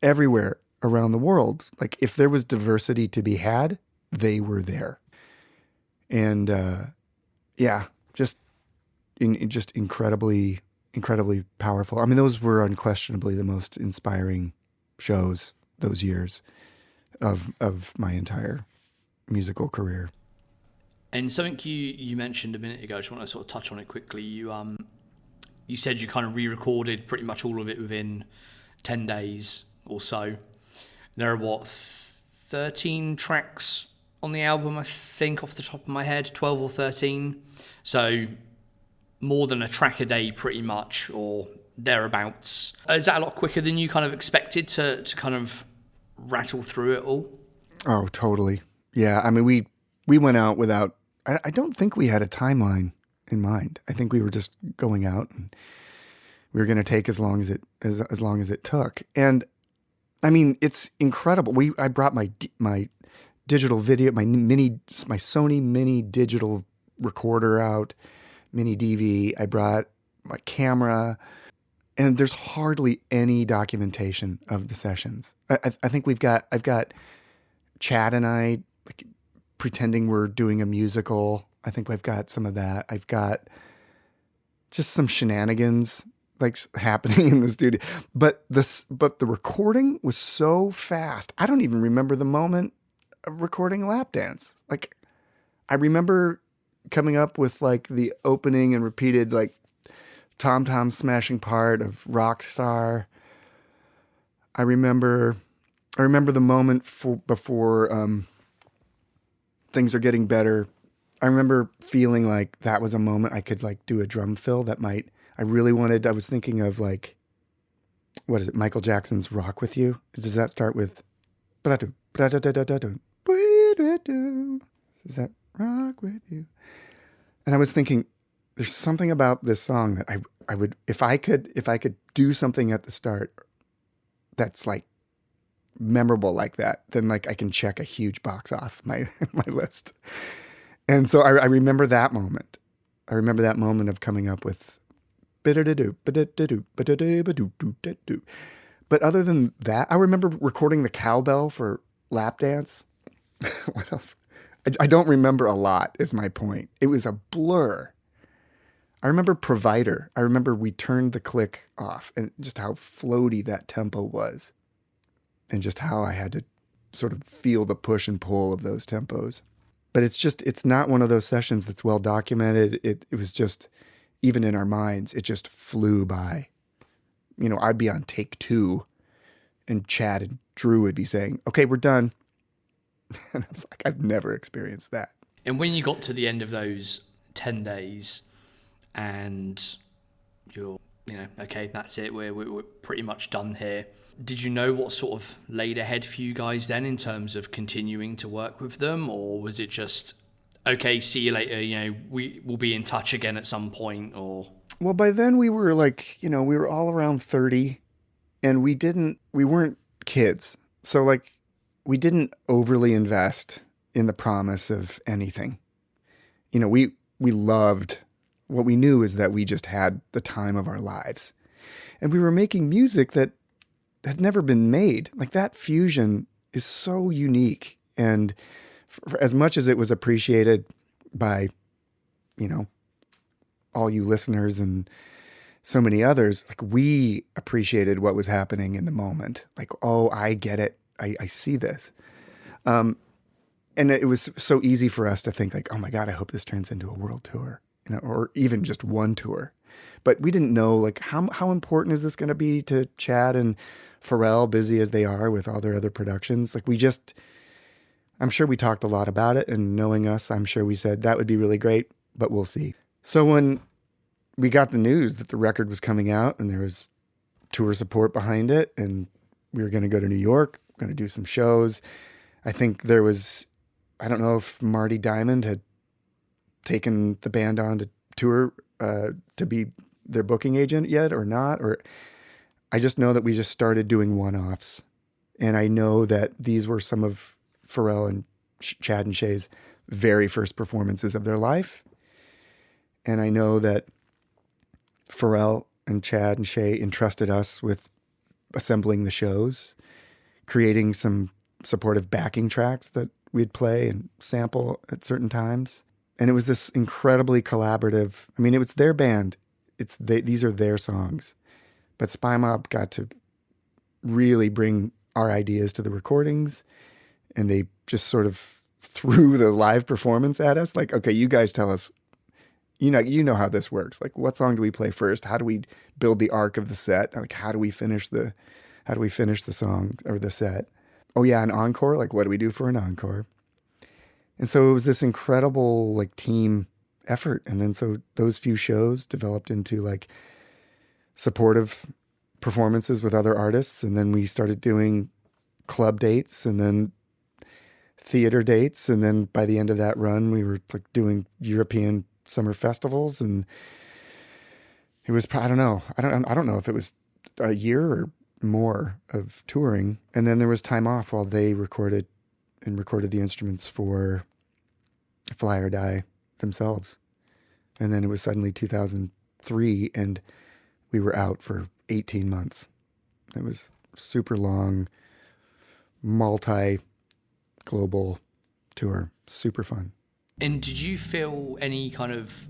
Everywhere around the world, if there was diversity to be had, they were there. And yeah, just incredibly powerful. I mean, those were unquestionably the most inspiring shows those years of my entire musical career. And something you mentioned a minute ago, I just want to sort of touch on it quickly. You said you kind of re-recorded pretty much all of it within 10 days or so. There are 13 tracks on the album, I think, off the top of my head, 12 or 13. So more than a track a day pretty much, or thereabouts. Is that a lot quicker than you kind of expected to kind of rattle through it all? Oh, totally. Yeah, I mean, we went out without, I don't think we had a timeline in mind. I think we were just going out, and we were going to take as long as it took. And I mean, it's incredible. I brought my digital video, my Sony mini digital recorder out, mini DV. I brought my camera, and there's hardly any documentation of the sessions. I think I've got Chad and I like pretending we're doing a musical. I think I've got some of that. I've got just some shenanigans like happening in the studio. But the recording was so fast. I don't even remember the moment of recording Lap Dance. Like, I remember coming up with like the opening and repeated like tom-tom smashing part of Rockstar. I remember the moment before things are getting better. I remember feeling like that was a moment I could like do a drum fill I was thinking of like, what is it? Michael Jackson's Rock With You. Does that start with, does that rock with you? And I was thinking, there's something about this song that I would, if I could do something at the start that's like memorable like that, then like I can check a huge box off my list. And so I remember that moment. I remember that moment of coming up with but other than that, I remember recording the cowbell for Lap Dance. What else? I don't remember a lot is my point. It was a blur. I remember Provider. I remember we turned the click off and just how floaty that tempo was. And just how I had to sort of feel the push and pull of those tempos. But it's not one of those sessions that's well documented. It was just, even in our minds, it just flew by. You know, I'd be on take 2 and Chad and Drew would be saying, okay, we're done. And I was like, I've never experienced that. And when you got to the end of those 10 days and you're, okay, that's it. We're pretty much done here. Did you know what sort of laid ahead for you guys then in terms of continuing to work with them? Or was it just, okay, see you later, we will be in touch again at some point? Or well, by then we were like, we were all around 30 and we weren't kids. So like we didn't overly invest in the promise of anything. We loved, what we knew is that we just had the time of our lives. And we were making music that had never been made. Like that fusion is so unique. And for as much as it was appreciated by, all you listeners and so many others, like we appreciated what was happening in the moment. Like, oh, I get it. I see this. And it was so easy for us to think like, oh my God, I hope this turns into a world tour, or even just one tour. But we didn't know like how important is this going to be to Chad and Pharrell, busy as they are with all their other productions. Like I'm sure we talked a lot about it, and knowing us, I'm sure we said that would be really great, but we'll see. So when we got the news that the record was coming out and there was tour support behind it, and we were going to go to New York, going to do some shows. I think there was, I don't know if Marty Diamond had taken the band on to tour to be their booking agent yet or not, or I just know that we just started doing one-offs. And I know that these were some of Pharrell and Chad and Shay's very first performances of their life. And I know that Pharrell and Chad and Shay entrusted us with assembling the shows, creating some supportive backing tracks that we'd play and sample at certain times. And it was this incredibly collaborative. I mean, it was their band. These are their songs. But Spymob got to really bring our ideas to the recordings, and they just sort of threw the live performance at us. Like, okay, you guys tell us, you know how this works. Like, what song do we play first? How do we build the arc of the set? Like, how do we finish the song or the set? Oh yeah, an encore. Like, what do we do for an encore? And so it was this incredible like team effort. And then so those few shows developed into like supportive performances with other artists. And then we started doing club dates and then theater dates. And then by the end of that run, we were like doing European summer festivals. And it was, I don't know if it was a year or more of touring. And then there was time off while they recorded the instruments for Fly or Die themselves. And then it was suddenly 2003 and we were out for 18 months. It was super long, multi-global tour. Super fun. And did you feel any kind of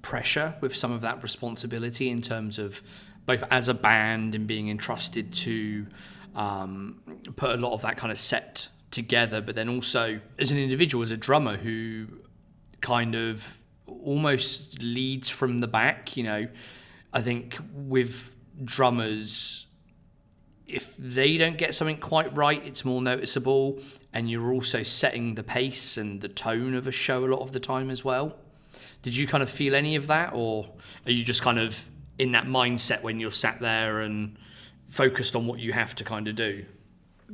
pressure with some of that responsibility in terms of both as a band and being entrusted to put a lot of that kind of set together, but then also as an individual, as a drummer who kind of almost leads from the back? I think with drummers, if they don't get something quite right, it's more noticeable, and you're also setting the pace and the tone of a show a lot of the time as well. Did you kind of feel any of that, or are you just kind of in that mindset when you're sat there and focused on what you have to kind of do?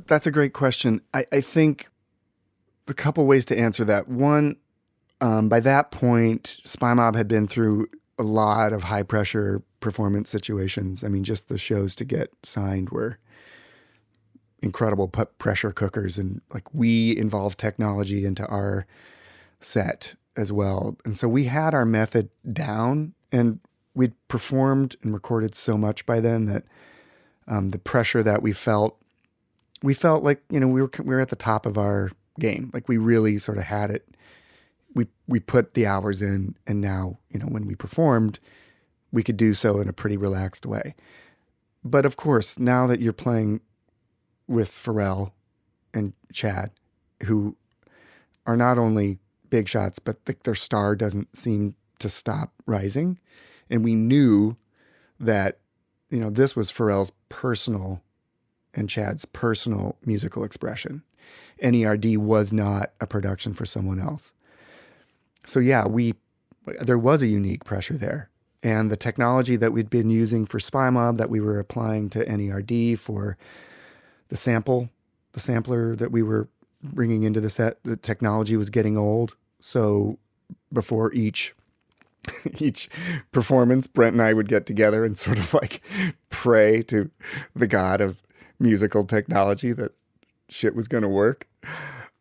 That's a great question. I think a couple ways to answer that. One, by that point, Spymob had been through a lot of high pressure performance situations. I mean, just the shows to get signed were incredible pressure cookers, and like we involved technology into our set as well. And so we had our method down, and we'd performed and recorded so much by then that the pressure that we felt like, we were at the top of our game. Like we really sort of had it. We put the hours in, and now, when we performed, we could do so in a pretty relaxed way. But of course, now that you're playing with Pharrell and Chad, who are not only big shots, but their star doesn't seem to stop rising. And we knew that, this was Pharrell's personal and Chad's personal musical expression. N.E.R.D was not a production for someone else. So yeah, there was a unique pressure there. And the technology that we'd been using for Spymob, that we were applying to N.E.R.D for the sampler that we were bringing into the set, the technology was getting old. So before each performance, Brent and I would get together and sort of like pray to the god of musical technology that shit was going to work.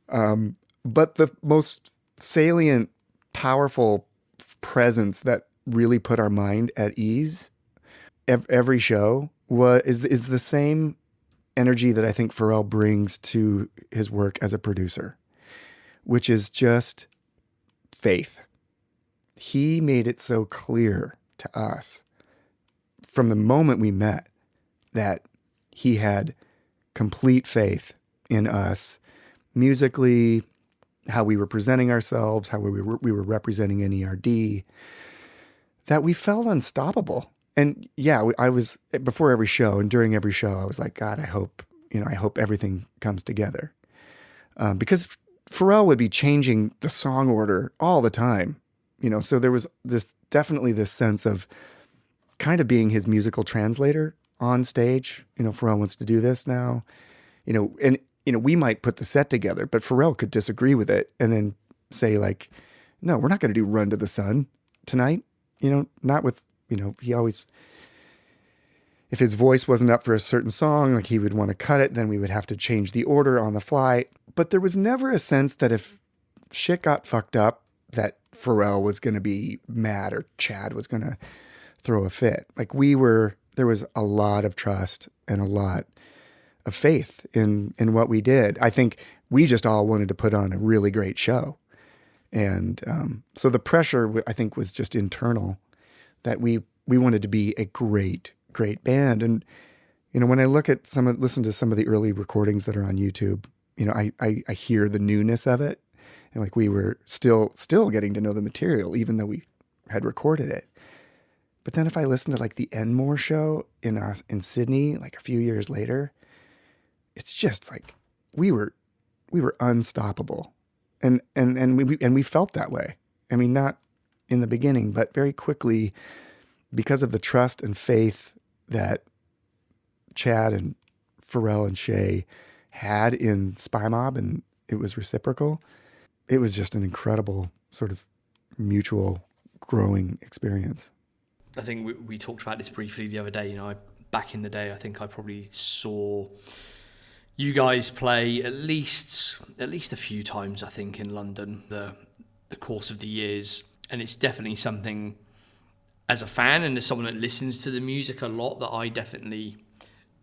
But the most salient, powerful presence that really put our mind at ease every show is the same energy that I think Pharrell brings to his work as a producer, which is just faith. He made it so clear to us from the moment we met that he had complete faith in us musically, how we were presenting ourselves, how we were representing N.E.R.D, that we felt unstoppable. And yeah, I was, before every show and during every show, I was like, God, I hope everything comes together. Because Pharrell would be changing the song order all the time, so there was definitely this sense of kind of being his musical translator on stage. Pharrell wants to do this now, and we might put the set together, but Pharrell could disagree with it and then say like, no, we're not going to do Run to the Sun tonight. Not with, he always, if his voice wasn't up for a certain song, like he would want to cut it, then we would have to change the order on the fly. But there was never a sense that if shit got fucked up, that Pharrell was going to be mad or Chad was going to throw a fit. Like there was a lot of trust and a lot of faith in what we did. I think we just all wanted to put on a really great show. And so the pressure, I think, was just internal, that we wanted to be a great, great band. And, when I listen to some of the early recordings that are on YouTube, I hear the newness of it. And like, we were still getting to know the material, even though we had recorded it. But then if I listen to like the N.E.R.D show in Sydney, like a few years later, it's just like we were unstoppable, and we felt that way. I mean, not in the beginning, but very quickly, because of the trust and faith that Chad and Pharrell and Shay had in Spymob, and it was reciprocal. It was just an incredible sort of mutual growing experience. I think we talked about this briefly the other day. Back in the day, I think I probably saw you guys play at least a few times, I think, in London the course of the years. And it's definitely something, as a fan and as someone that listens to the music a lot, that I definitely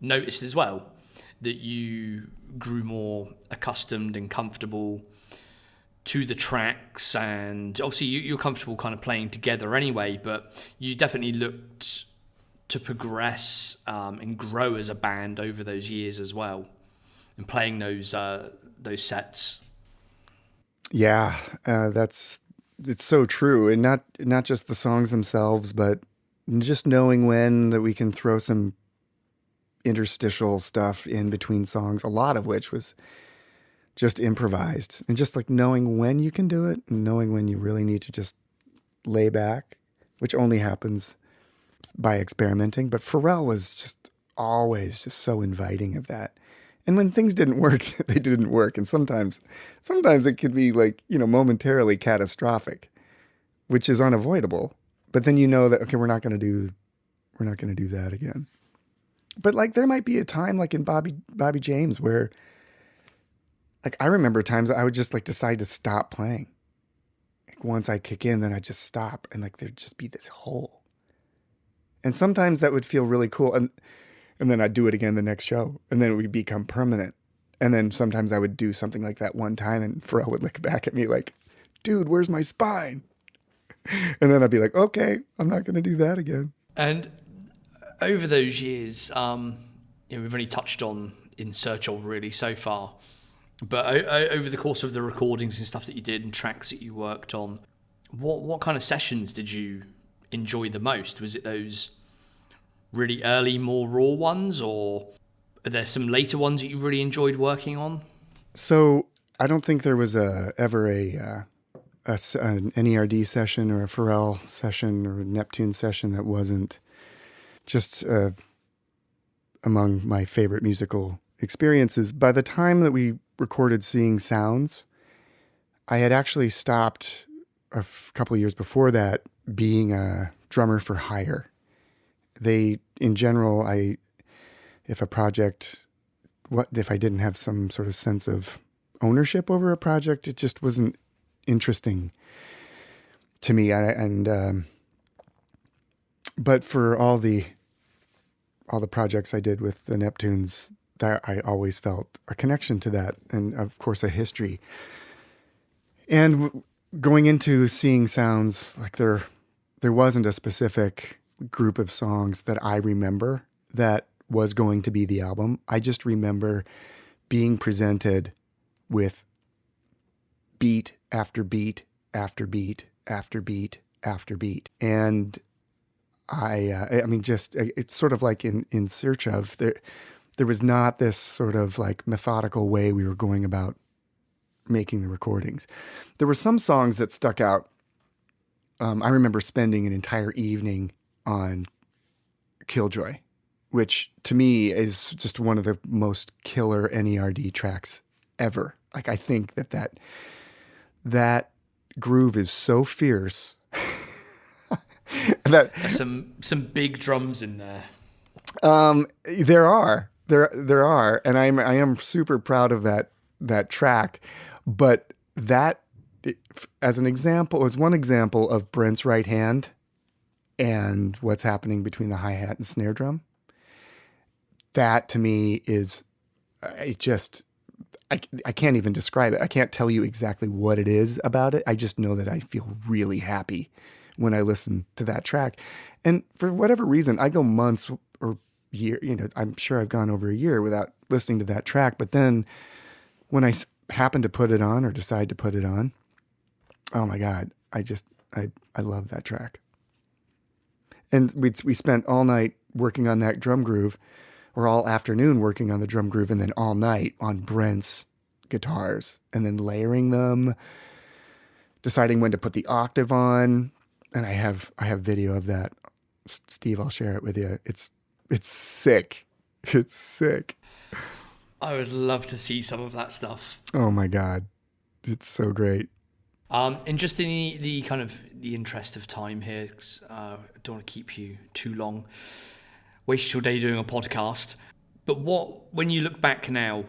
noticed as well, that you grew more accustomed and comfortable to the tracks, and obviously you're comfortable kind of playing together anyway, but you definitely looked to progress and grow as a band over those years as well, and playing those sets. Yeah, it's so true, and not just the songs themselves, but just knowing when that we can throw some interstitial stuff in between songs, a lot of which was just improvised, and just like knowing when you can do it and knowing when you really need to just lay back, which only happens by experimenting. But Pharrell was just always just so inviting of that. And when things didn't work, they didn't work. And sometimes it could be like, momentarily catastrophic, which is unavoidable. But then that, okay, we're not going to do that again. But like, there might be a time like in Bobby James where, like, I remember times I would just like decide to stop playing. Like, once I kick in, then I just stop, and like there'd just be this hole. And sometimes that would feel really cool, and then I'd do it again the next show, and then it would become permanent. And then sometimes I would do something like that one time, and Pharrell would look back at me like, "Dude, where's my spine?" And then I'd be like, "Okay, I'm not going to do that again." And over those years, we've only touched on In Search Of really so far. But over the course of the recordings and stuff that you did and tracks that you worked on, what kind of sessions did you enjoy the most? Was it those really early, more raw ones, or are there some later ones that you really enjoyed working on? So I don't think there was ever an N.E.R.D session or a Pharrell session or a Neptune session that wasn't just among my favorite musical experiences. By the time that we recorded Seeing Sounds, I had actually stopped a couple of years before that being a drummer for hire. In general, if I didn't have some sort of sense of ownership over a project, it just wasn't interesting to me. But for all the projects I did with the Neptunes, that I always felt a connection to that, and of course a history. And going into Seeing Sounds, like there wasn't a specific group of songs that I remember that was going to be the album. I just remember being presented with beat after beat after beat after beat after beat, and I mean, just it's sort of like in Search Of there was not this sort of like methodical way we were going about making the recordings. There were some songs that stuck out. I remember spending an entire evening on Killjoy, which to me is just one of the most killer N.E.R.D tracks ever. Like, I think that groove is so fierce. There's some big drums in there. There are, and I am super proud of that track. But that, as one example of Brent's right hand and what's happening between the hi-hat and snare drum, that to me is I can't even describe it. I can't tell you exactly what it is about it. I just know that I feel really happy when I listen to that track. And for whatever reason, I go months or year, I'm sure I've gone over a year without listening to that track. But then when I happen to put it on or decide to put it on, oh my God, I love that track. And we spent all night working on that drum groove, or all afternoon working on the drum groove, and then all night on Brent's guitars, and then layering them, deciding when to put the octave on. And I have video of that. Steve, I'll share it with you. It's sick. It's sick. I would love to see some of that stuff. Oh my God. It's so great. And just in the kind of the interest of time here, 'cause, I don't want to keep you too long, waste your day doing a podcast. But when you look back now,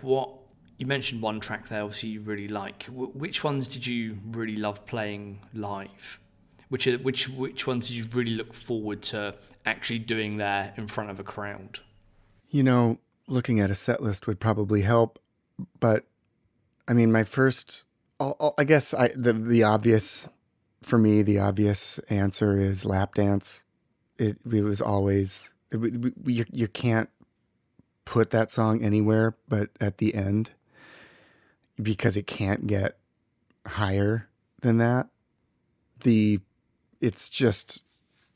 you mentioned one track there, obviously you really like. Which ones did you really love playing live? Which ones did you really look forward to actually doing there in front of a crowd? Looking at a set list would probably help, but I mean, my first, I guess the obvious for me, the obvious answer is Lap Dance. It was always, you can't put that song anywhere but at the end, because it can't get higher than that. It's just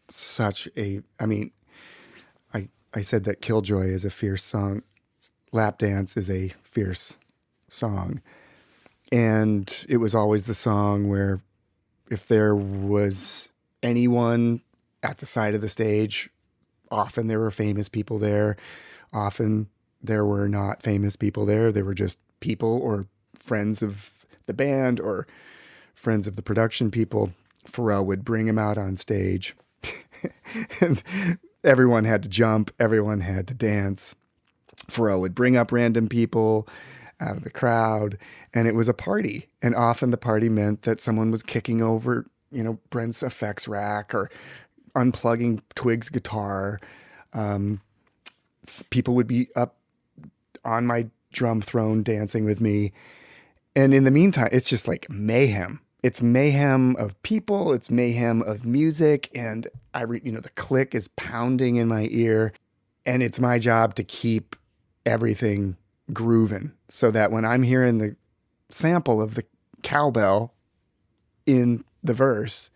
such a, I mean, I said that Killjoy is a fierce song. Lap Dance is a fierce song. And it was always the song where if there was anyone at the side of the stage, often there were famous people there. Often there were not famous people there. There were just people or friends of the band or friends of the production people. Pharrell would bring him out on stage and everyone had to jump. Everyone had to dance. Pharrell would bring up random people out of the crowd, and it was a party. And often the party meant that someone was kicking over, Brent's effects rack or unplugging Twig's guitar. People would be up on my drum throne dancing with me. And in the meantime, it's just like mayhem. It's mayhem of people. It's mayhem of music. And the click is pounding in my ear. And it's my job to keep everything grooving so that when I'm hearing the sample of the cowbell in the verse,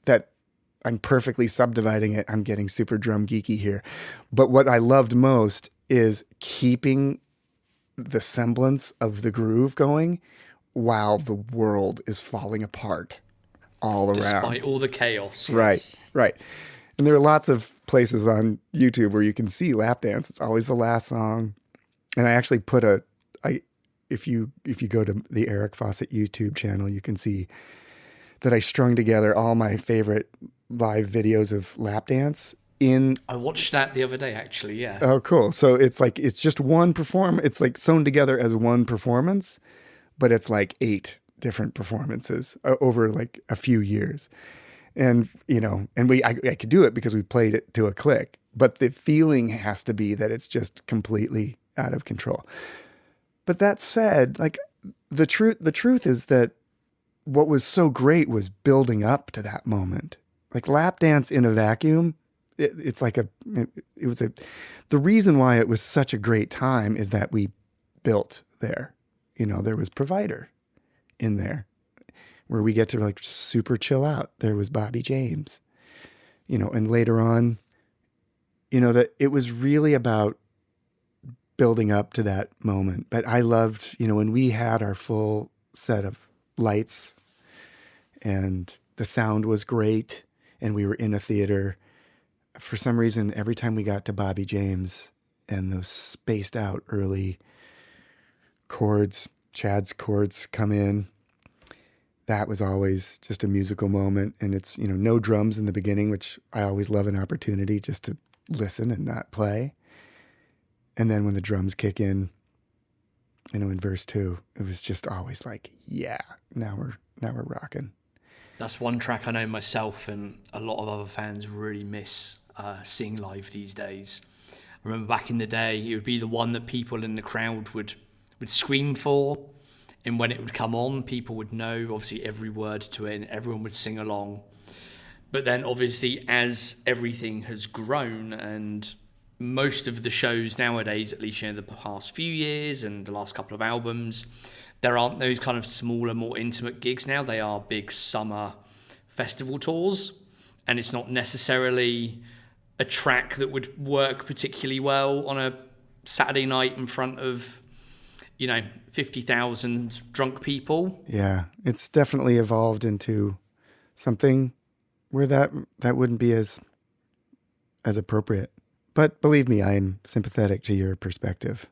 that I'm perfectly subdividing it. I'm getting super drum geeky here. But what I loved most is keeping the semblance of the groove going while the world is falling apart all around. Despite all the chaos. Yes. Right. And there are lots of places on YouTube where you can see Lap Dance. It's always the last song. And I actually put if you go to the Eric Fawcett YouTube channel, you can see that I strung together all my favorite live videos of Lap Dance I watched that the other day, actually, yeah. Oh, cool. So it's just one it's like sewn together as one performance, but it's like 8 different performances over like a few years. And, I could do it because we played it to a click, but the feeling has to be that it's just completely out of control. But that said, like the truth is that what was so great was building up to that moment. Like Lap Dance in a vacuum, the reason why it was such a great time is that we built there. There was Provider in there where we get to like super chill out. There was Bobby James, and later on, that it was really about building up to that moment. But I loved, when we had our full set of lights and the sound was great and we were in a theater. For some reason, every time we got to Bobby James and those spaced out early chords, Chad's chords come in, that was always just a musical moment. And it's, no drums in the beginning, which I always love an opportunity just to listen and not play. And then when the drums kick in, in verse 2, it was just always like, yeah, now we're rocking. That's one track I know myself and a lot of other fans really miss seeing live these days. I remember back in the day, it would be the one that people in the crowd would would scream for. And when it would come on, people would know obviously every word to it and everyone would sing along. But then obviously as everything has grown and most of the shows nowadays, at least the past few years and the last couple of albums, there aren't those kind of smaller, more intimate gigs now. They are big summer festival tours, and it's not necessarily a track that would work particularly well on a Saturday night in front of 50,000 drunk people. Yeah, it's definitely evolved into something where that wouldn't be as appropriate. But believe me, I'm sympathetic to your perspective.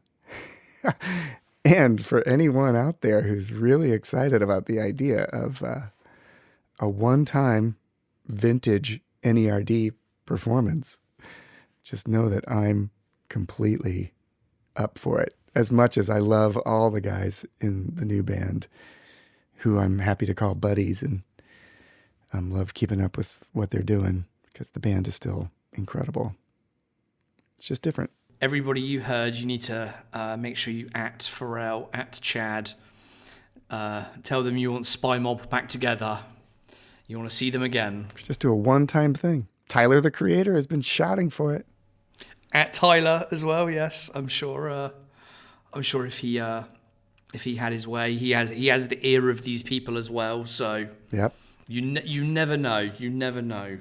And for anyone out there who's really excited about the idea of a one-time vintage N.E.R.D performance, just know that I'm completely up for it. As much as I love all the guys in the new band, who I'm happy to call buddies, and love keeping up with what they're doing because the band is still incredible. It's just different. Everybody you heard, you need to make sure you at Pharrell, at Chad. Tell them you want Spymob back together. You want to see them again. Just do a one-time thing. Tyler, the creator, has been shouting for it. At Tyler as well, yes. I'm sure if he had his way, he has the ear of these people as well. So yep. You never know. You never know.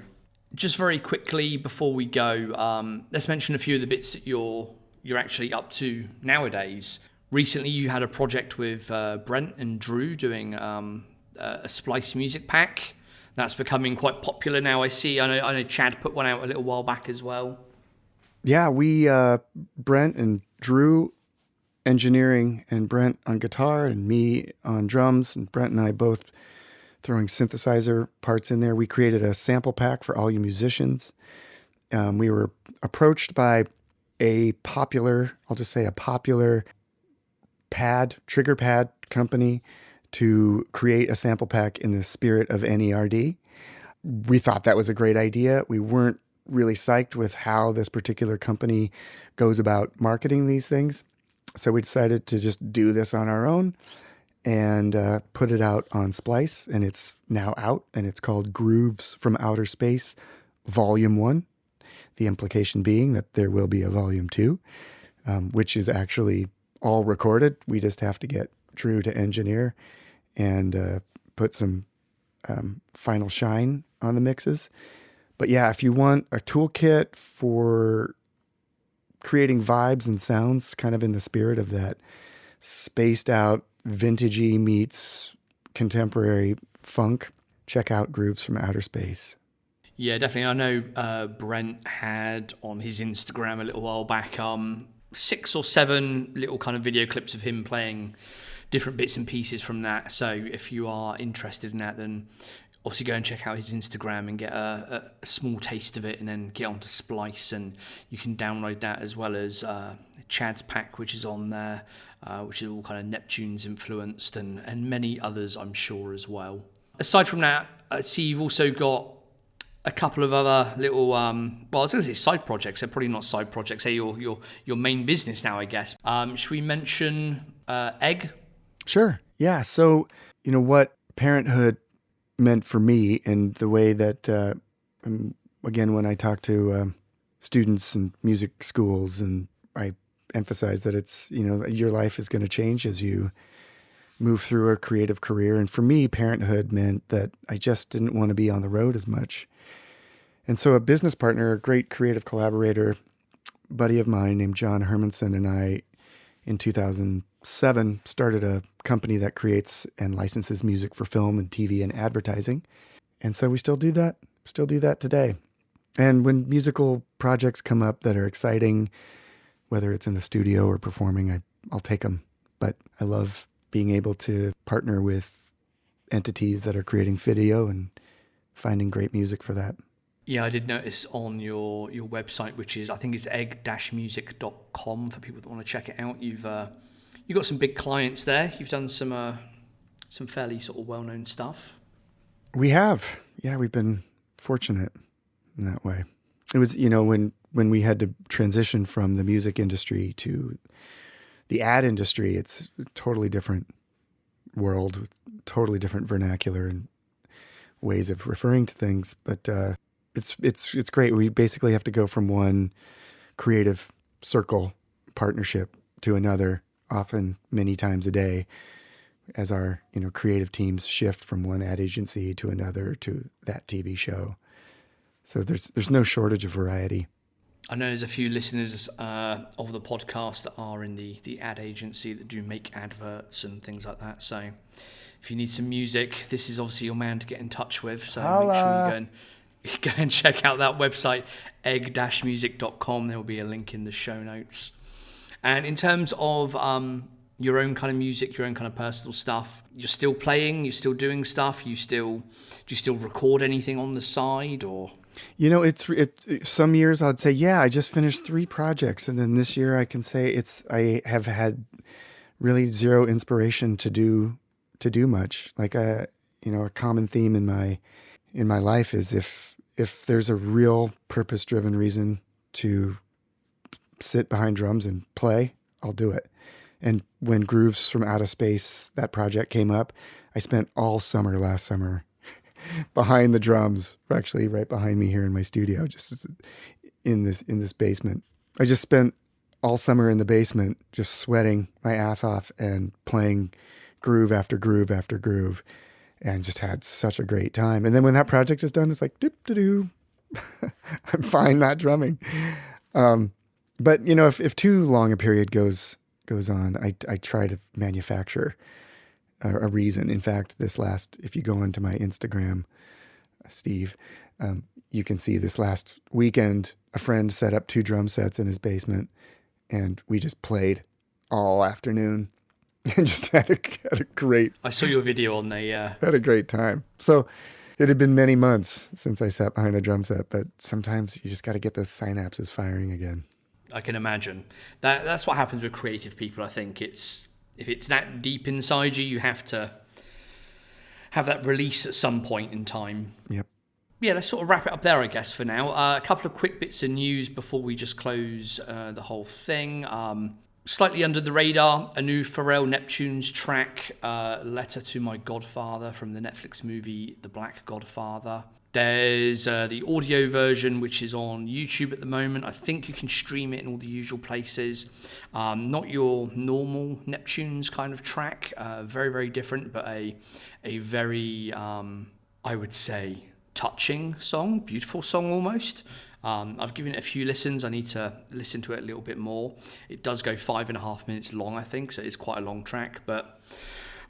Just very quickly before we go, let's mention a few of the bits that you're actually up to nowadays. Recently, you had a project with Brent and Drew doing a Splice music pack. That's becoming quite popular now. I know Chad put one out a little while back as well. Yeah, we Brent and Drew engineering, and Brent on guitar, and me on drums, and Brent and I both throwing synthesizer parts in there. We created a sample pack for all you musicians. We were approached by a popular trigger pad company to create a sample pack in the spirit of N.E.R.D. We thought that was a great idea. We weren't really psyched with how this particular company goes about marketing these things. So we decided to just do this on our own and put it out on Splice, and it's now out, and it's called Grooves from Outer Space Volume 1. The implication being that there will be a Volume 2, which is actually all recorded. We just have to get Drew to engineer and put some final shine on the mixes. But yeah, if you want a toolkit for creating vibes and sounds kind of in the spirit of that spaced out, vintagey meets contemporary funk, check out Grooves from Outer Space. Yeah, definitely. I know Brent had on his Instagram a little while back 6 or 7 little kind of video clips of him playing different bits and pieces from that. So if you are interested in that, then obviously go and check out his Instagram and get a small taste of it, and then get onto Splice, and you can download that as well as Chad's pack, which is on there, which is all kind of Neptunes influenced, and many others, I'm sure, as well. Aside from that, I see you've also got a couple of other little, well, I was going to say side projects. They're probably not side projects. They're your main business now, I guess. Should we mention Egg? Sure. Yeah. So, what parenthood meant for me, and the way that, again, when I talk to students in music schools, and I emphasize that it's, your life is going to change as you move through a creative career. And for me, parenthood meant that I just didn't want to be on the road as much. And so a business partner, a great creative collaborator, buddy of mine named John Hermanson, and I, in 2007, started a company that creates and licenses music for film and TV and advertising. And so we still do that today. And when musical projects come up that are exciting, whether it's in the studio or performing, I'll take them. But I love being able to partner with entities that are creating video and finding great music for that. Yeah, I did notice on your website, which is, I think it's egg-music.com for people that want to check it out. You've got some big clients there. You've done some fairly sort of well-known stuff. We have. Yeah, we've been fortunate in that way. It was, when we had to transition from the music industry to the ad industry, it's a totally different world with totally different vernacular and ways of referring to things. But it's great. We basically have to go from one creative circle partnership to another, often many times a day, as our creative teams shift from one ad agency to another to that TV show. So there's no shortage of variety. I know there's a few listeners of the podcast that are in the ad agency that do make adverts and things like that. So if you need some music, this is obviously your man to get in touch with. So make sure you go and check out that website, egg-music.com. There will be a link in the show notes. And in terms of your own kind of music, your own kind of personal stuff, you're still playing, you're still doing stuff, do you still record anything on the side, or? It's some years I'd say, yeah, I just finished 3 projects, and then this year I can say I have had really zero inspiration to do much. Like a common theme in my life is if there's a real purpose-driven reason to sit behind drums and play, I'll do it. And when Grooves from Outer Space, that project came up, I spent all summer last summer behind the drums, actually right behind me here in my studio, just in this basement. I just spent all summer in the basement, just sweating my ass off and playing groove after groove after groove, and just had such a great time. And then when that project is done, it's like, doop-de-doo. I'm fine not drumming. But if too long a period goes on, I try to manufacture a reason. In fact, if you go onto my Instagram, Steve, you can see this last weekend, a friend set up 2 drum sets in his basement, and we just played all afternoon and just had a great... I saw your video on there, Had a great time. So it had been many months since I sat behind a drum set, but sometimes you just got to get those synapses firing again. I can imagine. That's what happens with creative people, I think. If it's that deep inside you, you have to have that release at some point in time. Yep. Yeah, let's sort of wrap it up there, I guess, for now. A couple of quick bits of news before we just close the whole thing. Slightly under the radar, a new Pharrell Neptunes track, Letter to My Godfather, from the Netflix movie The Black Godfather. There's the audio version, which is on YouTube at the moment. I think you can stream it in all the usual places. Not your normal Neptunes kind of track. Very, very different, but a very, I would say, touching song. Beautiful song almost. I've given it a few listens. I need to listen to it a little bit more. It does go 5.5 minutes long, I think, so it's quite a long track. But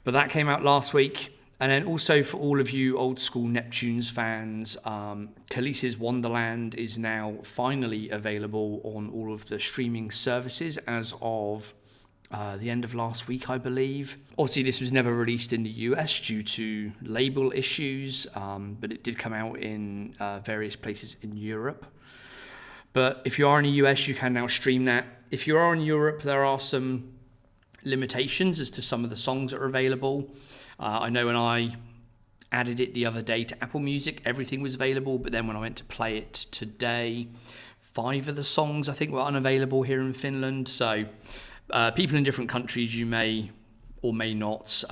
that came out last week. And then also for all of you old school Neptunes fans, Khalees's Wonderland is now finally available on all of the streaming services as of the end of last week, I believe. Obviously, this was never released in the US due to label issues, but it did come out in various places in Europe. But if you are in the US, you can now stream that. If you are in Europe, there are some limitations as to some of the songs that are available. I know when I added it the other day to Apple Music, everything was available, but then when I went to play it today, 5 of the songs I think were unavailable here in Finland. So people in different countries, you may or may not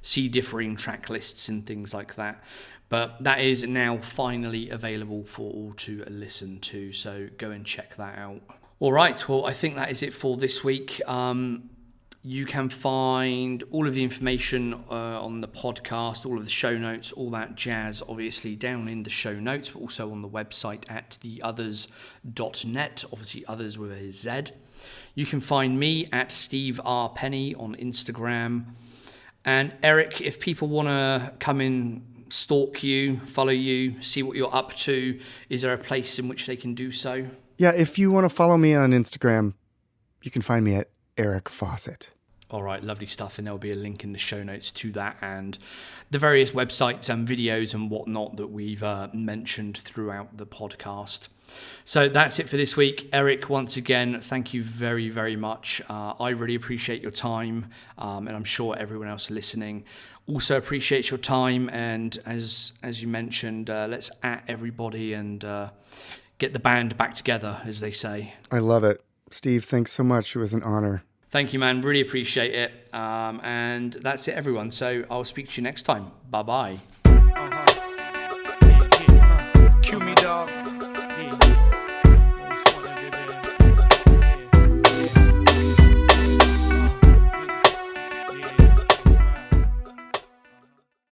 see differing track lists and things like that. But that is now finally available for all to listen to, so go and check that out. All right, well, I think that is it for this week. You can find all of the information on the podcast, all of the show notes, all that jazz, obviously, down in the show notes, but also on the website at theothers.net, obviously Others with a Z. You can find me at Steve R. Penny on Instagram. And Eric, if people want to come in, stalk you, follow you, see what you're up to, is there a place in which they can do so? Yeah, if you want to follow me on Instagram, you can find me at Eric Fawcett. All right, lovely stuff. And there'll be a link in the show notes to that and the various websites and videos and whatnot that we've mentioned throughout the podcast. So that's it for this week. Eric, once again, thank you very, very much. I really appreciate your time, and I'm sure everyone else listening also appreciates your time. And as you mentioned, let's at everybody and get the band back together, as they say. I love it. Steve, thanks so much. It was an honor. Thank you, man. Really appreciate it. And that's it, everyone. So I'll speak to you next time. Bye-bye.